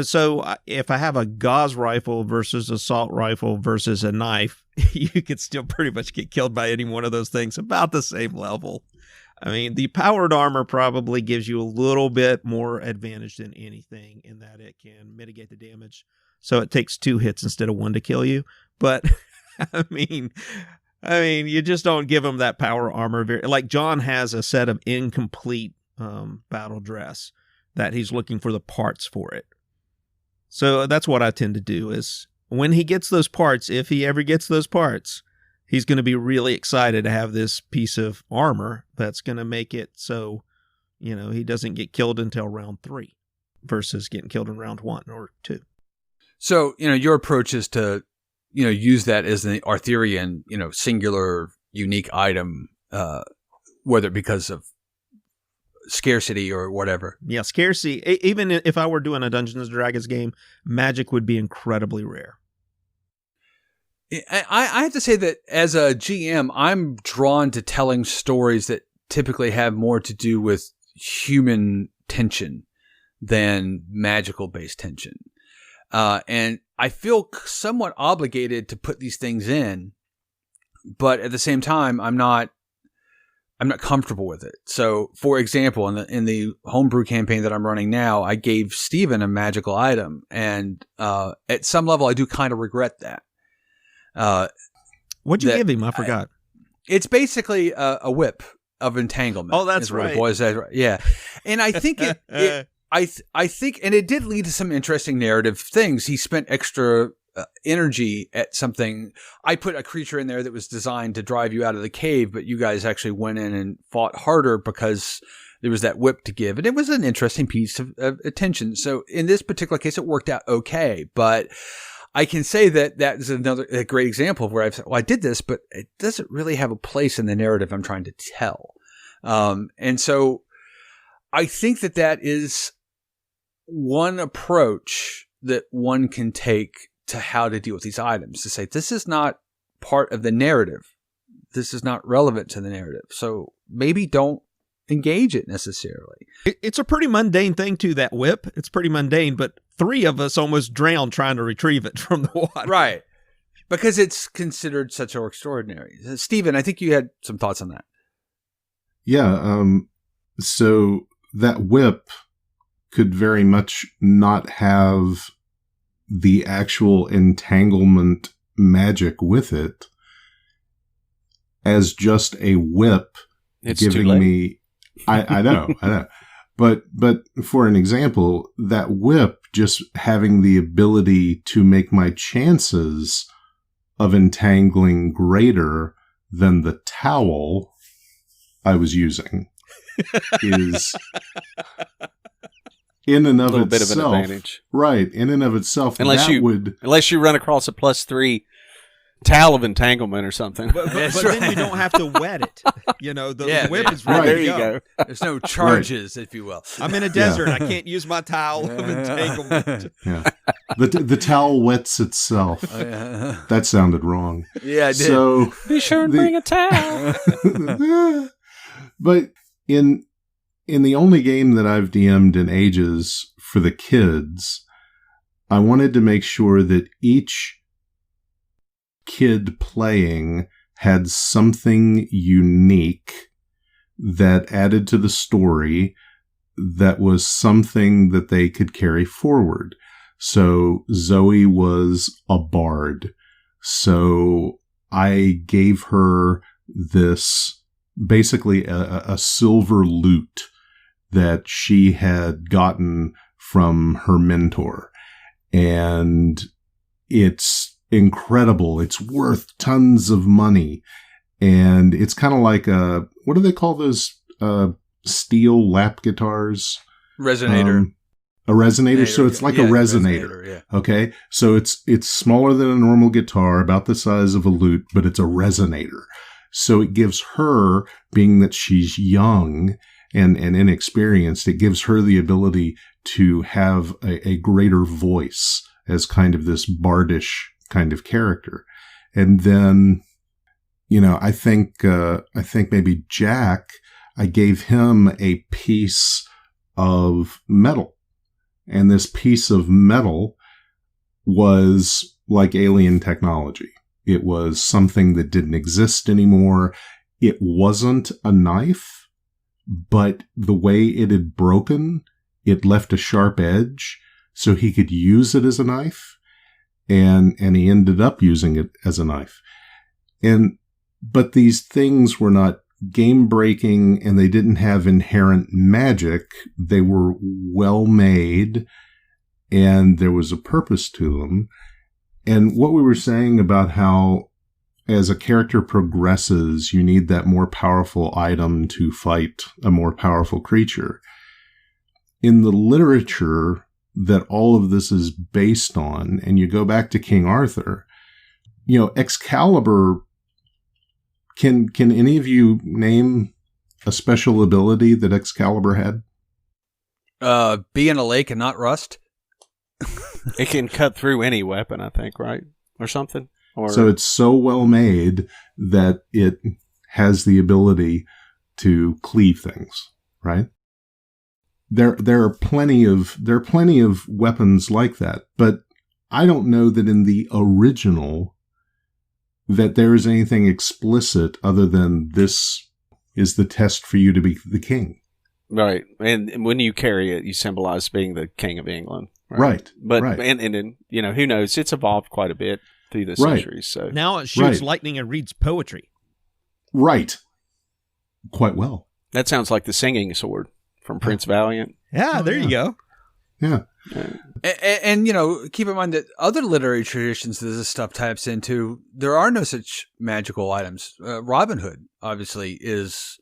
so if I have a gauze rifle versus assault rifle versus a knife, you could still pretty much get killed by any one of those things about the same level. I mean, the powered armor probably gives you a little bit more advantage than anything in that it can mitigate the damage. So it takes 2 hits instead of 1 to kill you. But I mean, you just don't give them that power armor. Like John has a set of incomplete battle dress that he's looking for the parts for it. So that's what I tend to do is when he gets those parts, if he ever gets those parts, he's going to be really excited to have this piece of armor that's going to make it so, he doesn't get killed until round 3 versus getting killed in round 1 or 2. So, your approach is to, use that as an Arthurian, singular, unique item, whether because of scarcity or whatever. Yeah, scarcity. Even if I were doing a Dungeons & Dragons game, magic would be incredibly rare. I have to say that as a GM, I'm drawn to telling stories that typically have more to do with human tension than magical based tension. And I feel somewhat obligated to put these things in, but at the same time, I'm not comfortable with it. So, for example, in the homebrew campaign that I'm running now, I gave Steven a magical item, and at some level, I do kind of regret that. What'd you give him? I forgot. It's basically a whip of entanglement. Oh, that's right. It was. Yeah, and I think I think, and it did lead to some interesting narrative things. He spent extra energy at something. I put a creature in there that was designed to drive you out of the cave, but you guys actually went in and fought harder because there was that whip to give. And it was an interesting piece of attention. So in this particular case, it worked out okay. But I can say that is a great example of where I've said, well, I did this, but it doesn't really have a place in the narrative I'm trying to tell. And so I think that is one approach that one can take to how to deal with these items, to say, this is not part of the narrative. This is not relevant to the narrative. So maybe don't engage it necessarily. It's a pretty mundane thing too, that whip. It's pretty mundane, but 3 of us almost drowned trying to retrieve it from the water. Right. Because it's considered such extraordinary. Stephen, I think you had some thoughts on that. Yeah. So that whip could very much not have the actual entanglement magic with it, as just a whip. It's giving too late. me, I know. But for an example, that whip just having the ability to make my chances of entangling greater than the towel I was using is in and of a little itself, bit of an advantage. Right, in and of itself, Unless you run across a +3 towel of entanglement or something. But then you don't have to wet it. The whip is ready There to you go. There's no charges, if you will. I'm in a desert. I can't use my towel of entanglement. Yeah. The towel wets itself. That sounded wrong. Yeah, I did. So Be sure and bring a towel. But in the only game that I've DM'd in ages for the kids, I wanted to make sure that each kid playing had something unique that added to the story, that was something that they could carry forward. So Zoe was a bard. So I gave her this, basically a silver lute that she had gotten from her mentor. And it's incredible. It's worth tons of money. And it's kind of like what do they call those steel lap guitars? Resonator. A resonator. So it's like a resonator. Yeah. Okay. So it's smaller than a normal guitar, about the size of a lute, but it's a resonator. So it gives her, being that she's young and inexperienced, it gives her the ability to have a greater voice as kind of this bardish kind of character. And then, I think maybe Jack, I gave him a piece of metal. And this piece of metal was like alien technology. It was something that didn't exist anymore. It wasn't a knife, but the way it had broken, it left a sharp edge, so he could use it as a knife, and he ended up using it as a knife. But these things were not game-breaking, and they didn't have inherent magic. They were well-made, and there was a purpose to them. And what we were saying about how as a character progresses, you need that more powerful item to fight a more powerful creature. In the literature that all of this is based on, and you go back to King Arthur, Excalibur, can any of you name a special ability that Excalibur had? Be in a lake and not rust. It can cut through any weapon, I think, right? Or something. Or So it's so well made that it has the ability to cleave things, right? There are plenty of weapons like that, but I don't know that in the original that there is anything explicit other than this is the test for you to be the king. right. And when you carry it, you symbolize being the king of England. Right. But right. and you know, who knows? It's evolved quite a bit through the Right. centuries. So Now it shoots Right. lightning and reads poetry. Right. Quite well. that sounds like the singing sword from Prince Valiant. Yeah, Oh, there you go. Yeah. And, you know, keep in mind that other literary traditions that this stuff taps into, there are no such magical items. Robin Hood, obviously, is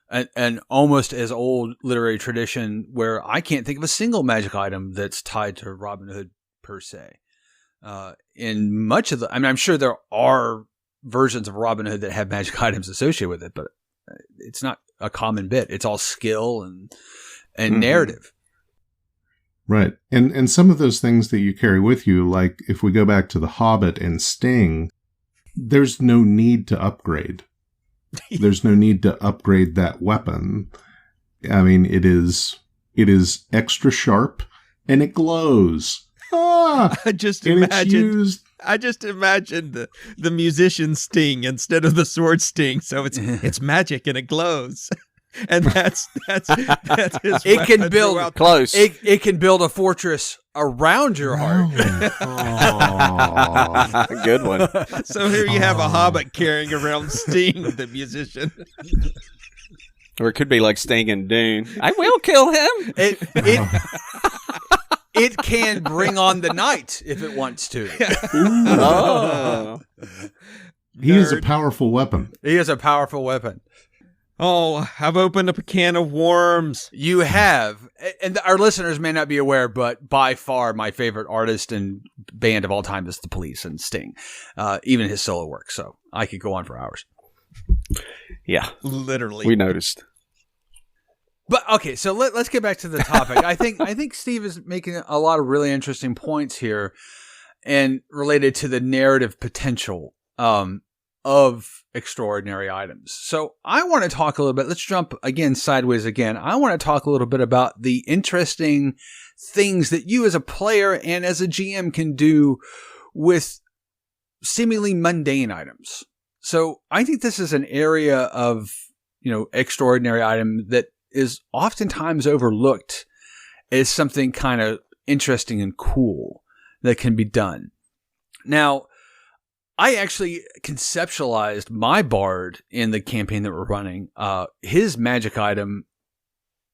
an almost as old literary tradition where I can't think of a single magic item that's tied to Robin Hood per se. In much of the, I mean, I'm sure there are versions of Robin Hood that have magic items associated with it, but it's not a common bit. It's all skill and narrative. Right. And some of those things that you carry with you, like if we go back to The Hobbit and Sting, there's no need to upgrade. There's no need to upgrade that weapon. I mean, it is extra sharp and it glows. Ah! I just And it's imagined used. I just imagined the musician Sting instead of the sword Sting. So it's magic and it glows. And that's his It can weapon build throughout- Close. It can build a fortress around your heart. Oh. Good one. So here you have a hobbit carrying around Sting, the musician. Or it could be like Sting and Dune. I will kill him. It can bring on the night if it wants to. Oh. He is a Nerd. powerful weapon. He is a powerful weapon. Oh, I've opened up a can of worms. You have, and our listeners may not be aware, but by far my favorite artist and band of all time is The Police and Sting, even his solo work. So I could go on for hours. Yeah, Literally. we noticed. But okay, so let's get back to the topic. I think Steve is making a lot of really interesting points here, and related to the narrative potential of extraordinary items. So I want to talk a little bit. Let's jump again sideways again. I want to talk a little bit about the interesting things that you as a player and as a GM can do with seemingly mundane items. So I think this is an area of, extraordinary item that is oftentimes overlooked as something kind of interesting and cool that can be done. Now, I actually conceptualized my bard in the campaign that we're running. His magic item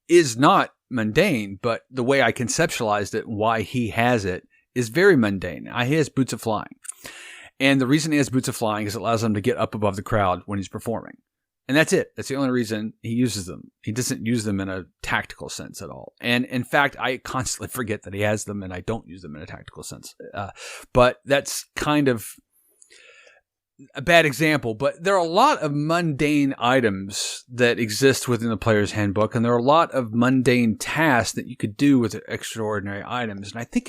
is not mundane, but the way I conceptualized it, why he has it, is very mundane. He has Boots of Flying. And the reason he has Boots of Flying is it allows him to get up above the crowd when he's performing. And that's it. That's the only reason he uses them. He doesn't use them in a tactical sense at all. And in fact, I constantly forget that he has them and I don't use them in a tactical sense. But that's kind of a bad example, but there are a lot of mundane items that exist within the player's handbook, and there are a lot of mundane tasks that you could do with extraordinary items. And I think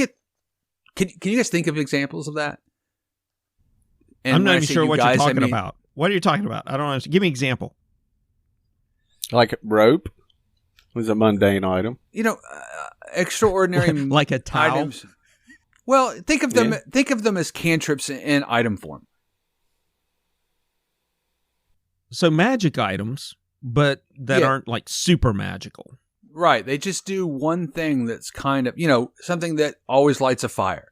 can you guys think of examples of that? And I'm when I not even say sure you what guys, you're I talking mean- about. What are you talking about? I don't understand. Give me an example. Like rope was a mundane item. Extraordinary Like a towel? items. Well, think of them. Think of them as cantrips in item form. So magic items, but that aren't like super magical. Right. They just do one thing that's kind of, something that always lights a fire.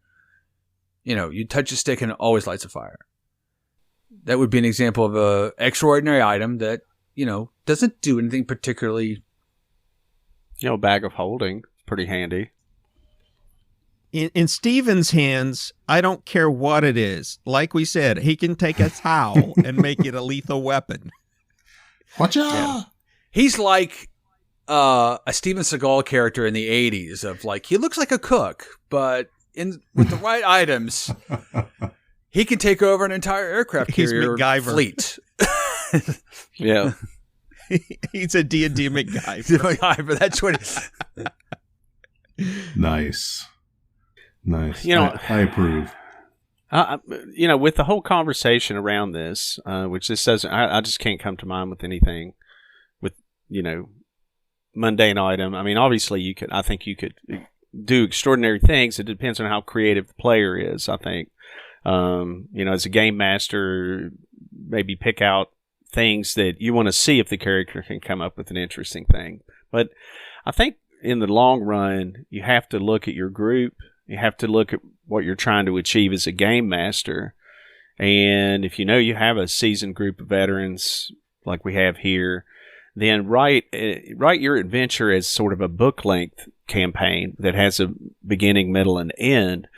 You touch a stick and it always lights a fire. That would be an example of a extraordinary item that, doesn't do anything particularly. A bag of holding. Pretty handy. In Steven's hands, I don't care what it is. Like we said, he can take a towel and make it a lethal weapon. Watch out! Yeah. He's like a Steven Seagal character in the 80s of like, he looks like a cook, but with the right items, he can take over an entire aircraft He's carrier MacGyver. fleet. Yeah. He's a D&D McGuy. MacGyver, that's what. Nice. You know, I approve. With the whole conversation around this, which this doesn't, I just can't come to mind with anything with, mundane item. I mean, obviously I think you could do extraordinary things. It depends on how creative the player is, I think. As a game master, maybe pick out things that you want to see if the character can come up with an interesting thing. But I think in the long run, you have to look at your group. You have to look at what you're trying to achieve as a game master. And if you have a seasoned group of veterans like we have here, then write your adventure as sort of a book-length campaign that has a beginning, middle, and end.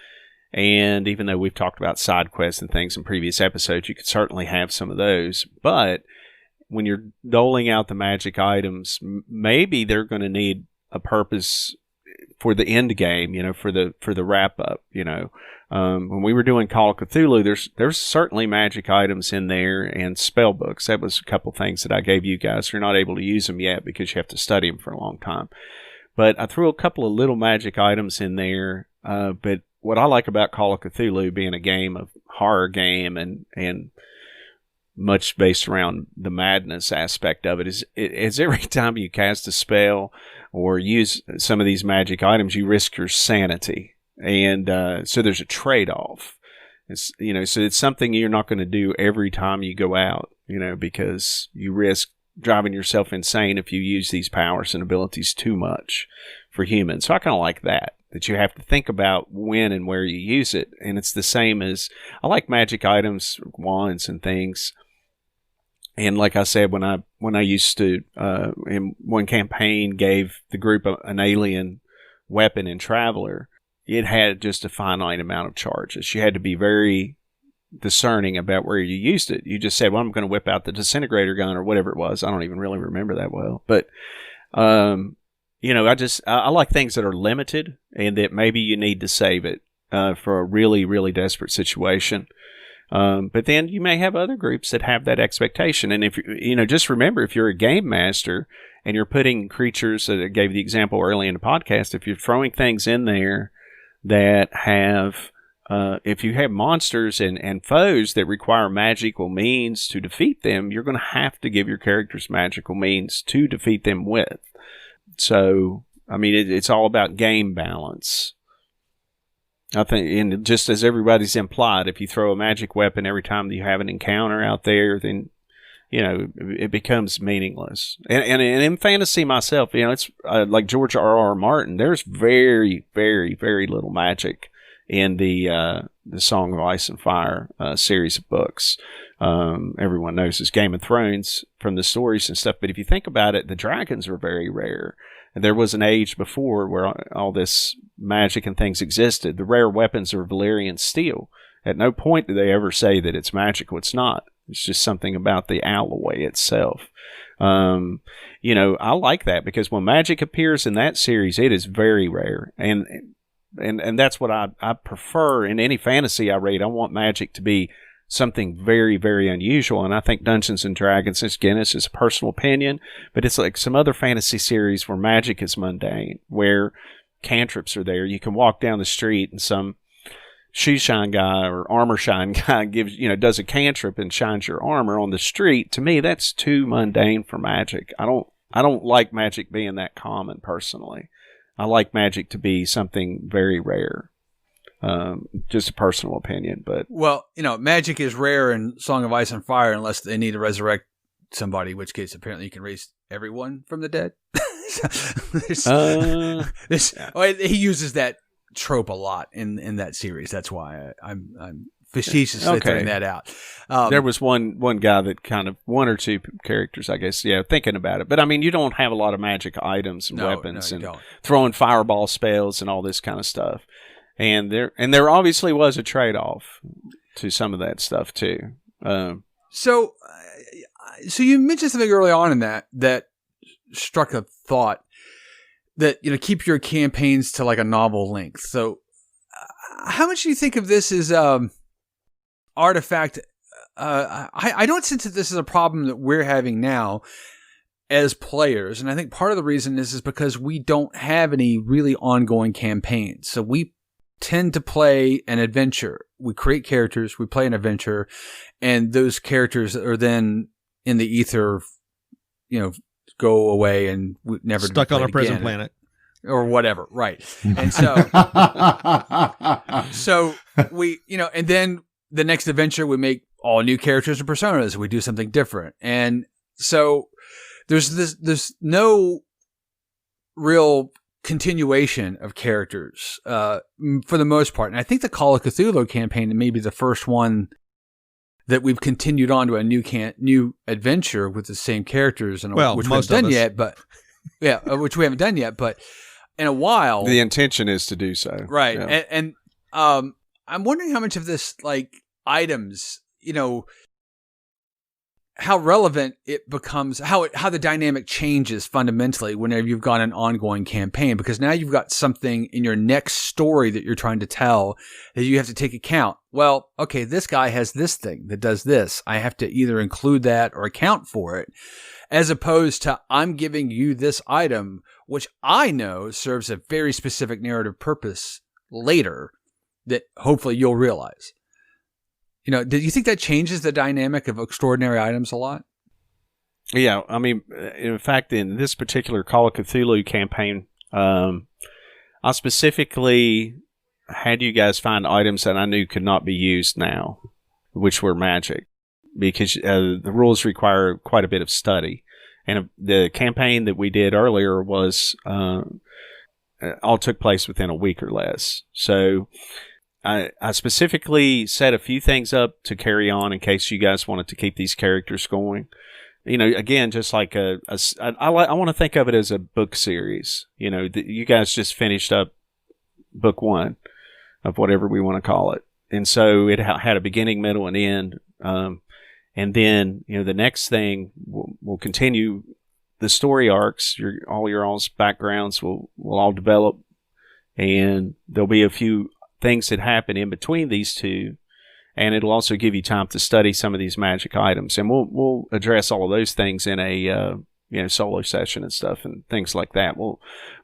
And even though we've talked about side quests and things in previous episodes, you could certainly have some of those. But when you're doling out the magic items, maybe they're going to need a purpose for the end game, for the wrap up. When we were doing Call of Cthulhu, there's certainly magic items in there and spell books. That was a couple things that I gave you guys. You're not able to use them yet because you have to study them for a long time. But I threw a couple of little magic items in there. But what I like about Call of Cthulhu being a horror game and much based around the madness aspect of it is every time you cast a spell or use some of these magic items, you risk your sanity. And so there's a trade-off. So it's something you're not going to do every time you go out, because you risk driving yourself insane if you use these powers and abilities too much for humans. So I kind of like that you have to think about when and where you use it. And it's the same as, I like magic items, wands and things. And like I said, when I used to, in one campaign, gave the group an alien weapon in Traveler, it had just a finite amount of charges. You had to be very discerning about where you used it. You just said, well, I'm going to whip out the disintegrator gun or whatever it was. I don't even really remember that well. But, I like things that are limited and that maybe you need to save it for a really, really desperate situation. But then you may have other groups that have that expectation. And if just remember, if you're a game master and you're putting creatures, I gave the example early in the podcast, if you're throwing things in there that have, if you have monsters and foes that require magical means to defeat them, you're going to have to give your characters magical means to defeat them with. So, I mean, it's all about game balance. I think, and just as everybody's implied, if you throw a magic weapon every time that you have an encounter out there, then, it becomes meaningless. And in fantasy myself, it's like George R.R. Martin, there's very, very, very little magic in the Song of Ice and Fire series of books. Everyone knows it's Game of Thrones from the stories and stuff, but if you think about it, the dragons are very rare. And there was an age before where all this magic and things existed. The rare weapons are Valyrian steel. At no point do they ever say that it's magical. It's not. It's just something about the alloy itself. I like that because when magic appears in that series, it is very rare. And that's what I prefer in any fantasy I read. I want magic to be something very, very unusual. And I think Dungeons and Dragons, again, it's just a personal opinion, but it's like some other fantasy series where magic is mundane, where cantrips are there. You can walk down the street and some shoe shine guy or armor shine guy does a cantrip and shines your armor on the street. To me, that's too mundane for magic. I don't like magic being that common personally. I like magic to be something very rare. Just a personal opinion, but magic is rare in Song of Ice and Fire unless they need to resurrect somebody, in which case apparently you can raise everyone from the dead. He uses that trope a lot in that series. That's why I'm facetiously throwing that out. There was one guy that kind of one or two characters, I guess, thinking about it. But I mean, you don't have a lot of magic items and weapons and throwing fireball spells and all this kind of stuff. And there obviously was a trade-off to some of that stuff too. So you mentioned something early on in that struck a thought that keep your campaigns to like a novel length. So how much do you think of this as artifact? I don't sense that this is a problem that we're having now. as players, and I think part of the reason is because we don't have any really ongoing campaigns. So we tend to play an adventure. We create characters, we play an adventure, and those characters are then in the ether, go away and never stuck on a present again. planet. Or whatever, right? And so, we, and then the next adventure we make all new characters and personas. We do something different, and so there's no real continuation of characters for the most part. And I think the Call of Cthulhu campaign may be the first one that we've continued on to a new adventure with the same characters, and which we haven't done yet, but which we haven't done yet, but. In a while, the intention is to do so, right? Yeah. And I'm wondering how much of this, like items, how relevant it becomes, how the dynamic changes fundamentally whenever you've got an ongoing campaign, because now you've got something in your next story that you're trying to tell that you have to take account. Well, okay, this guy has this thing that does this. I have to either include that or account for it, as opposed to I'm giving you this item, which I know serves a very specific narrative purpose later that hopefully you'll realize. Do you think that changes the dynamic of extraordinary items a lot? Yeah, I mean, in fact, in this particular Call of Cthulhu campaign, I specifically had you guys find items that I knew could not be used now, which were magic, because the rules require quite a bit of study. And the campaign that we did earlier was all took place within a week or less. So I specifically set a few things up to carry on in case you guys wanted to keep these characters going. Again, just like I want to think of it as a book series. You guys just finished up book 1 of whatever we want to call it. And so it had a beginning, middle, and end. And then, the next thing will continue. The story arcs, all your all's backgrounds will all develop, and there'll be a few things that happen in between these two, and it'll also give you time to study some of these magic items. And we'll address all of those things in a solo session and stuff and things like that.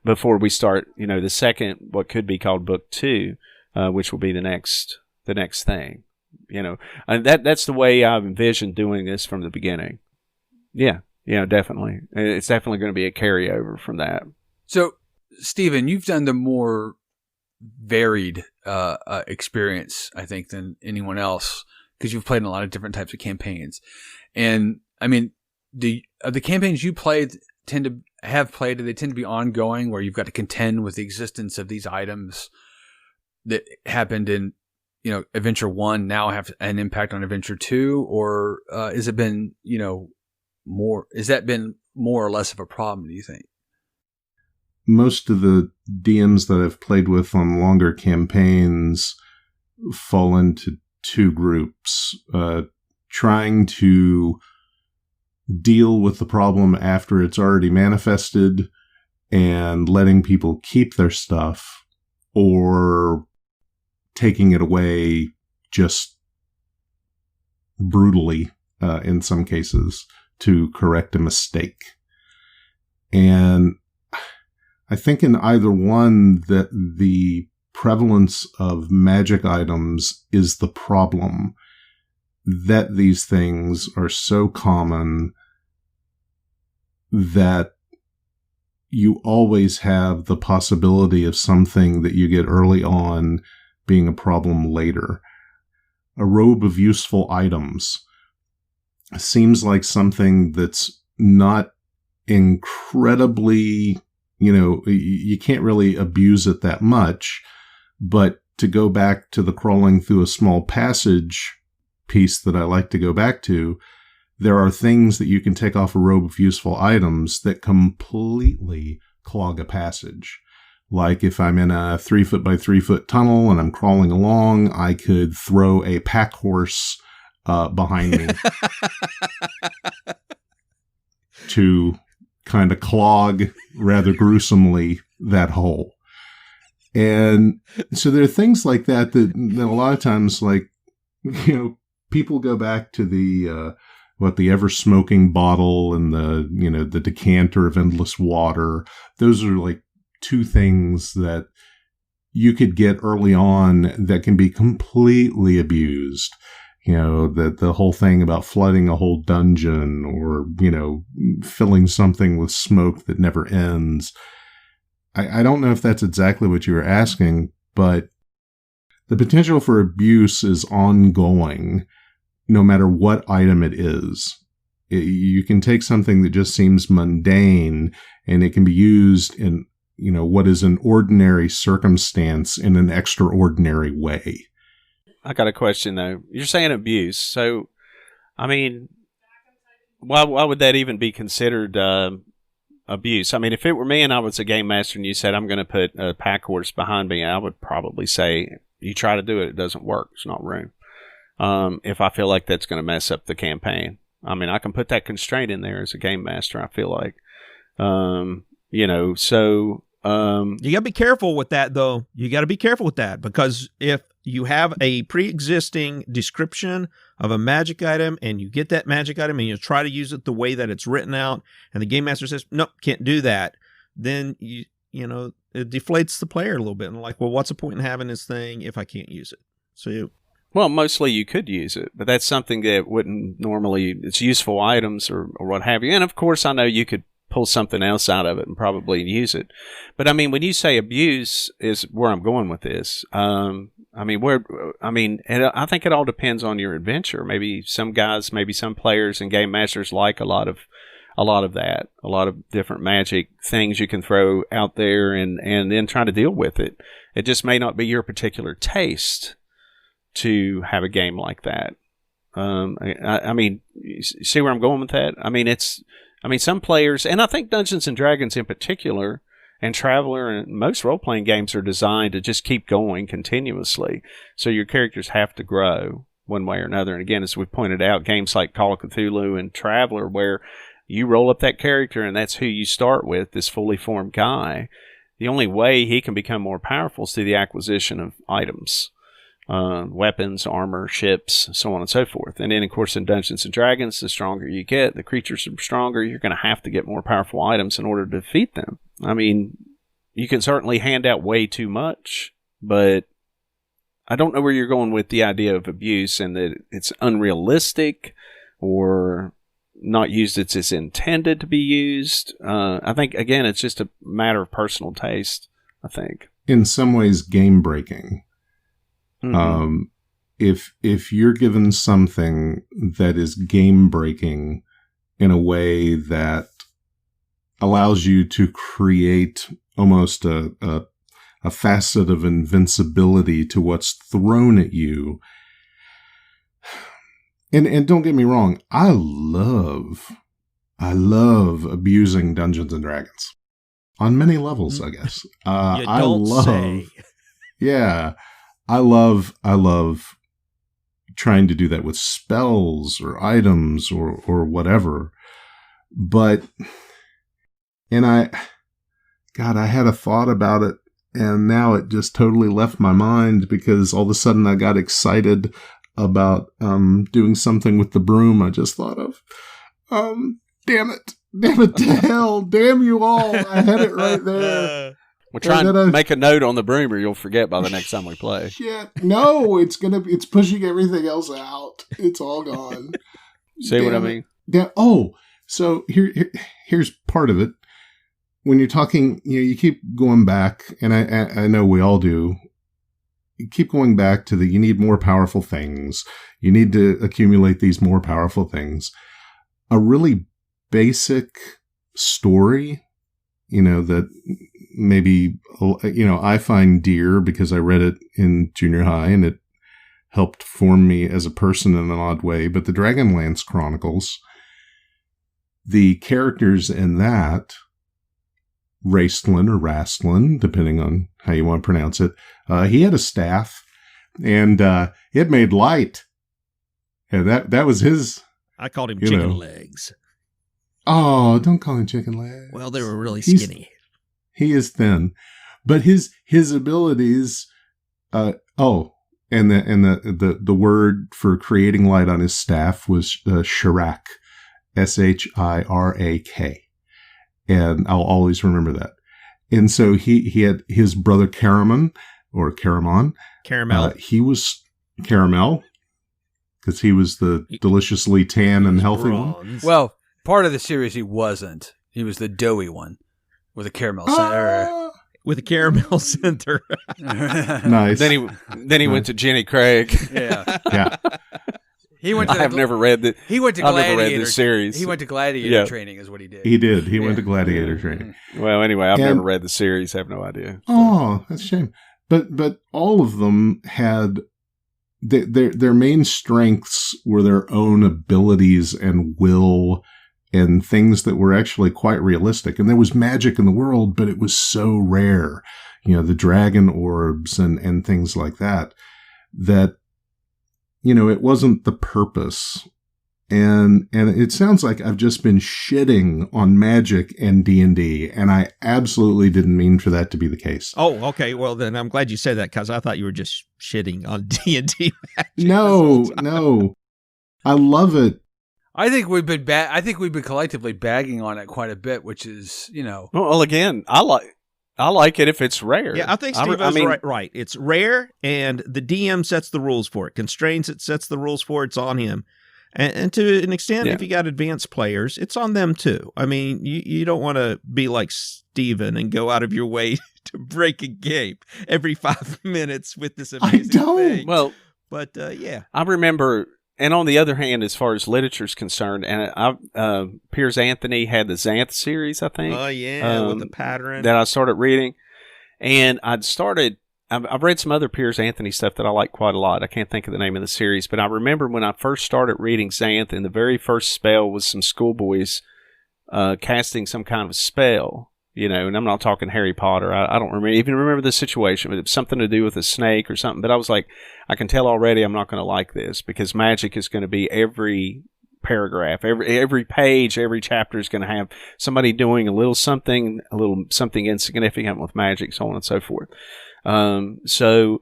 Before we start, the second, what could be called book 2, which will be the next thing. And that's the way I've envisioned doing this from the beginning. Yeah, definitely. It's definitely going to be a carryover from that. So, Stephen, you've done the more varied experience, I think, than anyone else, because you've played in a lot of different types of campaigns. And I mean, the campaigns you played do they tend to be ongoing, where you've got to contend with the existence of these items that happened in Adventure 1 now have an impact on Adventure 2, or has it been, has that been more or less of a problem, do you think? Most of the DMs that I've played with on longer campaigns fall into two groups. Trying to deal with the problem after it's already manifested and letting people keep their stuff, or taking it away just brutally, in some cases, to correct a mistake. And I think in either one that the prevalence of magic items is the problem, that these things are so common that you always have the possibility of something that you get early on being a problem later. A robe of useful items seems like something that's not incredibly, you can't really abuse it that much, but to go back to the crawling through a small passage piece that I like to go back to, there are things that you can take off a robe of useful items that completely clog a passage. Like if I'm in a 3-foot by 3-foot tunnel and I'm crawling along, I could throw a pack horse behind me to kind of clog rather gruesomely that hole. And so there are things like that a lot of times, like, people go back to the ever smoking bottle and the decanter of endless water. Those are like two things that you could get early on that can be completely abused. The whole thing about flooding a whole dungeon or, filling something with smoke that never ends. I don't know if that's exactly what you were asking, but the potential for abuse is ongoing no matter what item it is. You can take something that just seems mundane and it can be used in, what is an ordinary circumstance in an extraordinary way. I got a question, though. You're saying abuse. So, I mean, why would that even be considered abuse? I mean, if it were me and I was a game master and you said, I'm going to put a pack horse behind me, I would probably say, you try to do it, it doesn't work. There's not room. If I feel like that's going to mess up the campaign. I mean, I can put that constraint in there as a game master, I feel like. You got to be careful with that, though. You got to be careful with that, because if you have a pre-existing description of a magic item and you get that magic item and you try to use it the way that it's written out and the game master says, nope, can't do that, then it deflates the player a little bit. And like, well, what's the point in having this thing if I can't use it? So, well, mostly you could use it, but that's something that wouldn't normally, it's useful items or what have you. And of course, I know you could pull something else out of it and probably use it. But I mean, when you say abuse is where I'm going with this. And I think it all depends on your adventure. Maybe some players and game masters like a lot of that, a lot of different magic things you can throw out there and then try to deal with it. It just may not be your particular taste to have a game like that. I mean, you see where I'm going with that? I mean, some players, and I think Dungeons and Dragons in particular, and Traveller and most role-playing games are designed to just keep going continuously. So your characters have to grow one way or another. And again, as we pointed out, games like Call of Cthulhu and Traveller, where you roll up that character and that's who you start with, this fully formed guy. The only way he can become more powerful is through the acquisition of items. Weapons, armor, ships, so on and so forth. And then, of course, in Dungeons and Dragons, the stronger you get, the creatures are stronger, you're going to have to get more powerful items in order to defeat them. I mean, you can certainly hand out way too much, but I don't know where you're going with the idea of abuse and that it's unrealistic or not used as it's intended to be used. I think, again, it's just a matter of personal taste, I think. In some ways, game breaking. Mm-hmm. If you're given something that is game breaking in a way that allows you to create almost a facet of invincibility to what's thrown at you. And don't get me wrong, I love abusing Dungeons and Dragons on many levels, I guess. Yeah. I love trying to do that with spells or items or whatever. But, I had a thought about it and now it just totally left my mind because all of a sudden I got excited about doing something with the broom I just thought of. Damn it to hell. Damn you all. I had it right there. We'll try and make a note on the broom or you'll forget by the next time we play. Shit. No, it's pushing everything else out. It's all gone. See what I mean? So here's part of it. When you're talking, you keep going back, and I know we all do. You keep going back to you need more powerful things. You need to accumulate these more powerful things. A really basic story, that maybe, I find dear because I read it in junior high and it helped form me as a person in an odd way. But the Dragonlance Chronicles, the characters in that, Raistlin or Rastlin, depending on how you want to pronounce it, he had a staff and it made light. And that was his. I called him chicken legs. Oh, don't call him chicken legs. Well, they were really skinny. He is thin. But his abilities, And the word for creating light on his staff was Shirak, Shirak. And I'll always remember that. And so he had his brother Caramon. He was Caramel, because he was the deliciously tan and healthy one. Well, part of the series he wasn't. He was the doughy one with a caramel center. With a caramel center. Nice. Then he went to Jenny Craig. Yeah. Yeah. He went to I've never read the. He went to I've Gladiator. never read this series. He went to Gladiator training, is what he did. He did. He went to Gladiator training. Well, anyway, I've never read the series. I have no idea. Oh, that's a shame. But all of them had their main strengths were their own abilities and will and things that were actually quite realistic. And there was magic in the world, but it was so rare. The dragon orbs and things like that it wasn't the purpose. And it sounds like I've just been shitting on Magic and D&D, and I absolutely didn't mean for that to be the case. Oh, okay. Well, then I'm glad you said that, because I thought you were just shitting on D&D Magic. No. I love it. I think we've been collectively bagging on it quite a bit, which is, Well, again, I like it if it's rare. Yeah, I think Steve is right. It's rare, and the DM sets the rules for it. Constraints, it sets the rules for it. It's on him. And to an extent, if you got advanced players, it's on them too. I mean, you don't want to be like Steven and go out of your way to break a game every 5 minutes with this amazing thing. Well, but yeah. I remember, and on the other hand, as far as literature's concerned, and Piers Anthony had the Xanth series, I think. Oh, yeah, with the pattern. That I started reading. And I've read some other Piers Anthony stuff that I like quite a lot. I can't think of the name of the series, but I remember when I first started reading Xanth, and the very first spell was some schoolboys casting some kind of spell, and I'm not talking Harry Potter. I don't even remember the situation, but it was something to do with a snake or something. But I was like, I can tell already I'm not going to like this, because magic is going to be every paragraph, every page, every chapter is going to have somebody doing a little something insignificant with magic, so on and so forth. So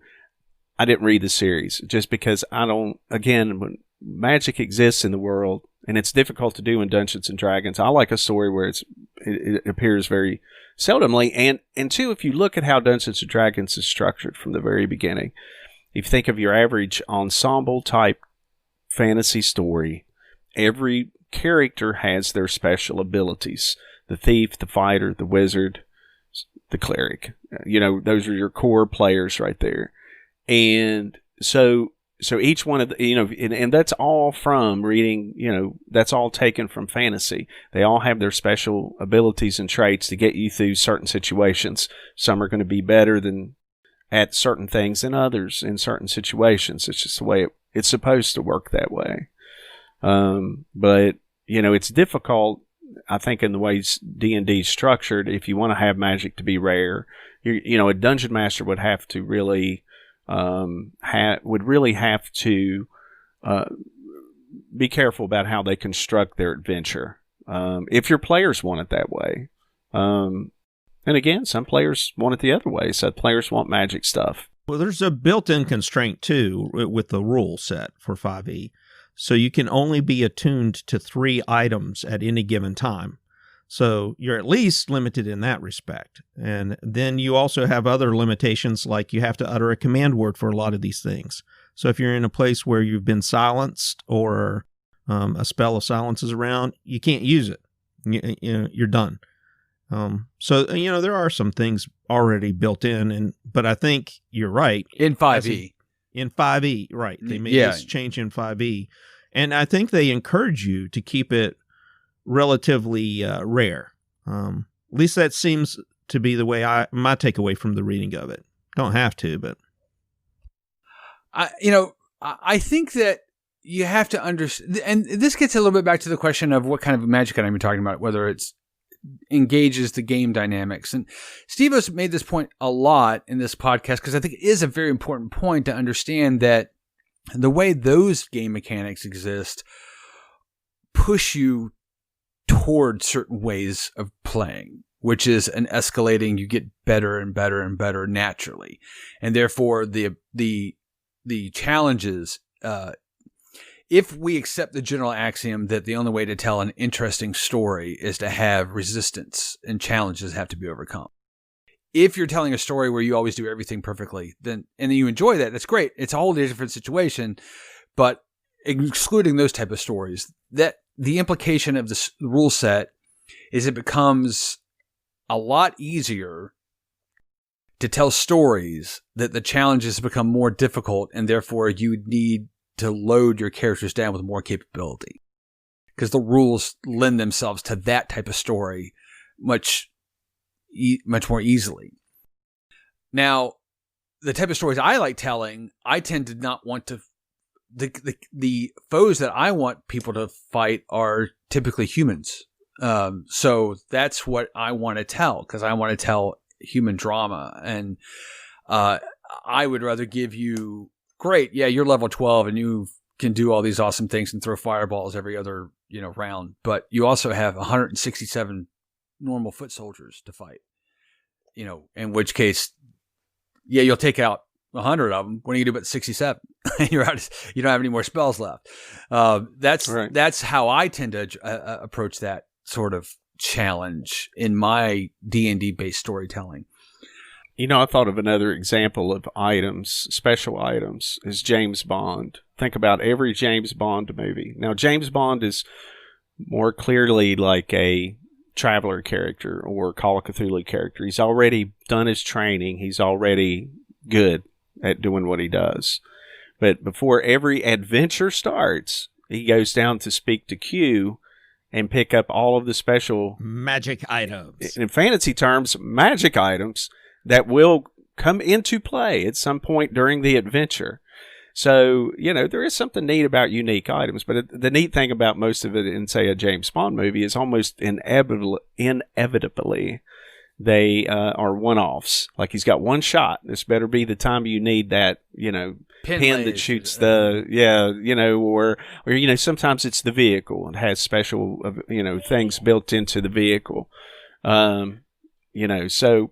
I didn't read the series just because when magic exists in the world, and it's difficult to do in Dungeons and Dragons. I like a story where it appears very seldomly. And two, if you look at how Dungeons and Dragons is structured from the very beginning, if you think of your average ensemble type fantasy story, every character has their special abilities. The thief, the fighter, the wizard, the cleric. Those are your core players right there. And so each one of the, and that's all from reading, that's all taken from fantasy. They all have their special abilities and traits to get you through certain situations. Some are going to be better at certain things than others in certain situations. It's just the way it's supposed to work that way. But it's difficult, I think, in the ways D&D is structured. If you want to have magic to be rare, a dungeon master would have to really have to be careful about how they construct their adventure. If your players want it that way, and again, some players want it the other way. Some players want magic stuff. Well, there's a built-in constraint too with the rule set for 5e. So you can only be attuned to 3 items at any given time. So you're at least limited in that respect. And then you also have other limitations, like you have to utter a command word for a lot of these things. So if you're in a place where you've been silenced or a spell of silence is around, you can't use it. You're done. So there are some things already built in, but I think you're right. In 5e. In 5e, right. They made this change in 5e. And I think they encourage you to keep it relatively rare. At least that seems to be the way my takeaway from the reading of it. Don't have to, but I think that you have to understand, and this gets a little bit back to the question of what kind of magic item you're talking about, whether it's engages the game dynamics. And Steve has made this point a lot in this podcast, because I think it is a very important point to understand that the way those game mechanics exist push you toward certain ways of playing, which is an escalating, you get better and better and better naturally. And therefore the the challenges, if we accept the general axiom that the only way to tell an interesting story is to have resistance and challenges have to be overcome. If you're telling a story where you always do everything perfectly, then you enjoy that, that's great. It's a whole different situation. But excluding those type of stories, that the implication of the rule set is it becomes a lot easier to tell stories that the challenges become more difficult, and therefore you need to load your characters down with more capability, because the rules lend themselves to that type of story much more easily. Now, the type of stories I like telling, I tend to not want to. The foes that I want people to fight are typically humans. So that's what I want to tell, because I want to tell human drama, and I would rather give you, great, yeah, you're level 12 and you can do all these awesome things and throw fireballs every other round, but you also have 167 normal foot soldiers to fight. In which case, yeah, you'll take out 100 of them. What do you do about 67? You're out. You don't have any more spells left. That's how I tend to approach that sort of challenge in my D&D based storytelling. I thought of another example of items, special items, is James Bond. Think about every James Bond movie. Now, James Bond is more clearly like a Traveler character or Call of Cthulhu character. He's already done his training. He's already good at doing what he does. But before every adventure starts, he goes down to speak to Q and pick up all of the special magic items. In fantasy terms, magic items that will come into play at some point during the adventure. So, there is something neat about unique items, but the neat thing about most of it in, say, a James Bond movie is almost inevitably they are one-offs. Like, he's got one shot. This better be the time you need that, pin that shoots the, or sometimes it's the vehicle and has special, things built into the vehicle. So,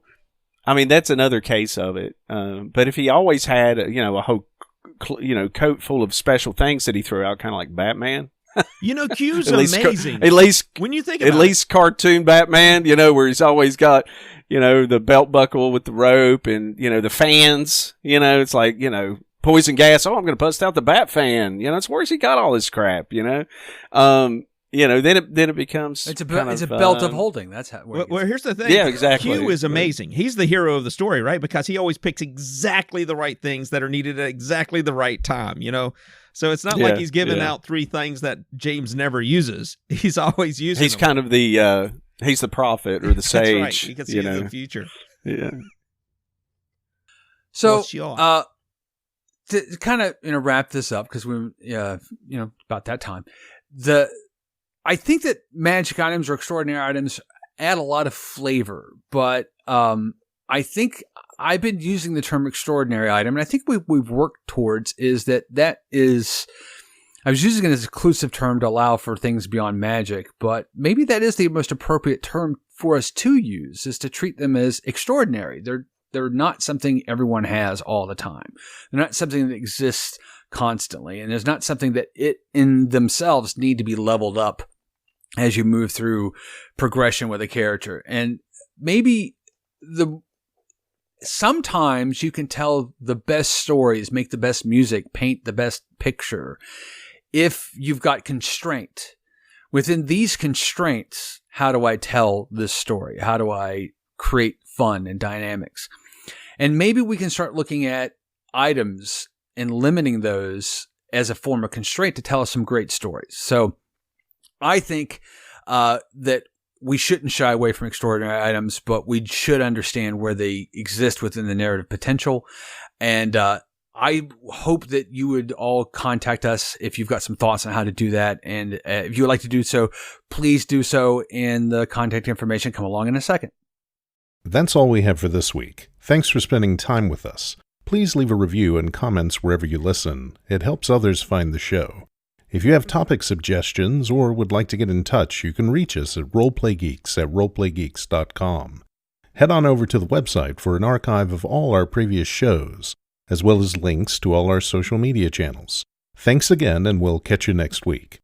I mean, that's another case of it. But if he always had, a whole, coat full of special things that he threw out, kind of like Batman. Q's amazing. At least when you think about at least cartoon Batman, where he's always got, the belt buckle with the rope and, the fans, it's like, poison gas. Oh, I'm going to bust out the bat fan. It's where's he got all this crap, then it becomes it's a belt of holding. That's how. Well, here's the thing. Yeah, exactly. Q is amazing. He's the hero of the story, right? Because he always picks exactly the right things that are needed at exactly the right time. So it's not like he's giving out 3 things that James never uses. He's always using. He's kind of the he's the prophet or the sage. That's right. He can see the future. Yeah. So to kind of wrap this up, because we're about that time. I think that magic items or extraordinary items add a lot of flavor, but I think I've been using the term extraordinary item, and I think we've worked towards is that is, I was using it as an inclusive term to allow for things beyond magic, but maybe that is the most appropriate term for us to use, is to treat them as extraordinary. They're not something everyone has all the time. They're not something that exists constantly, and there's not something that it in themselves need to be leveled up as you move through progression with a character. And maybe sometimes you can tell the best stories, make the best music, paint the best picture if you've got constraint. Within these constraints, how do I tell this story? How do I create fun and dynamics? And maybe we can start looking at items and limiting those as a form of constraint to tell us some great stories. So I think that we shouldn't shy away from extraordinary items, but we should understand where they exist within the narrative potential. And I hope that you would all contact us if you've got some thoughts on how to do that. And if you would like to do so, please do so, and the contact information come along in a second. That's all we have for this week. Thanks for spending time with us. Please leave a review and comments wherever you listen. It helps others find the show. If you have topic suggestions or would like to get in touch, you can reach us at roleplaygeeks@roleplaygeeks.com. Head on over to the website for an archive of all our previous shows, as well as links to all our social media channels. Thanks again, and we'll catch you next week.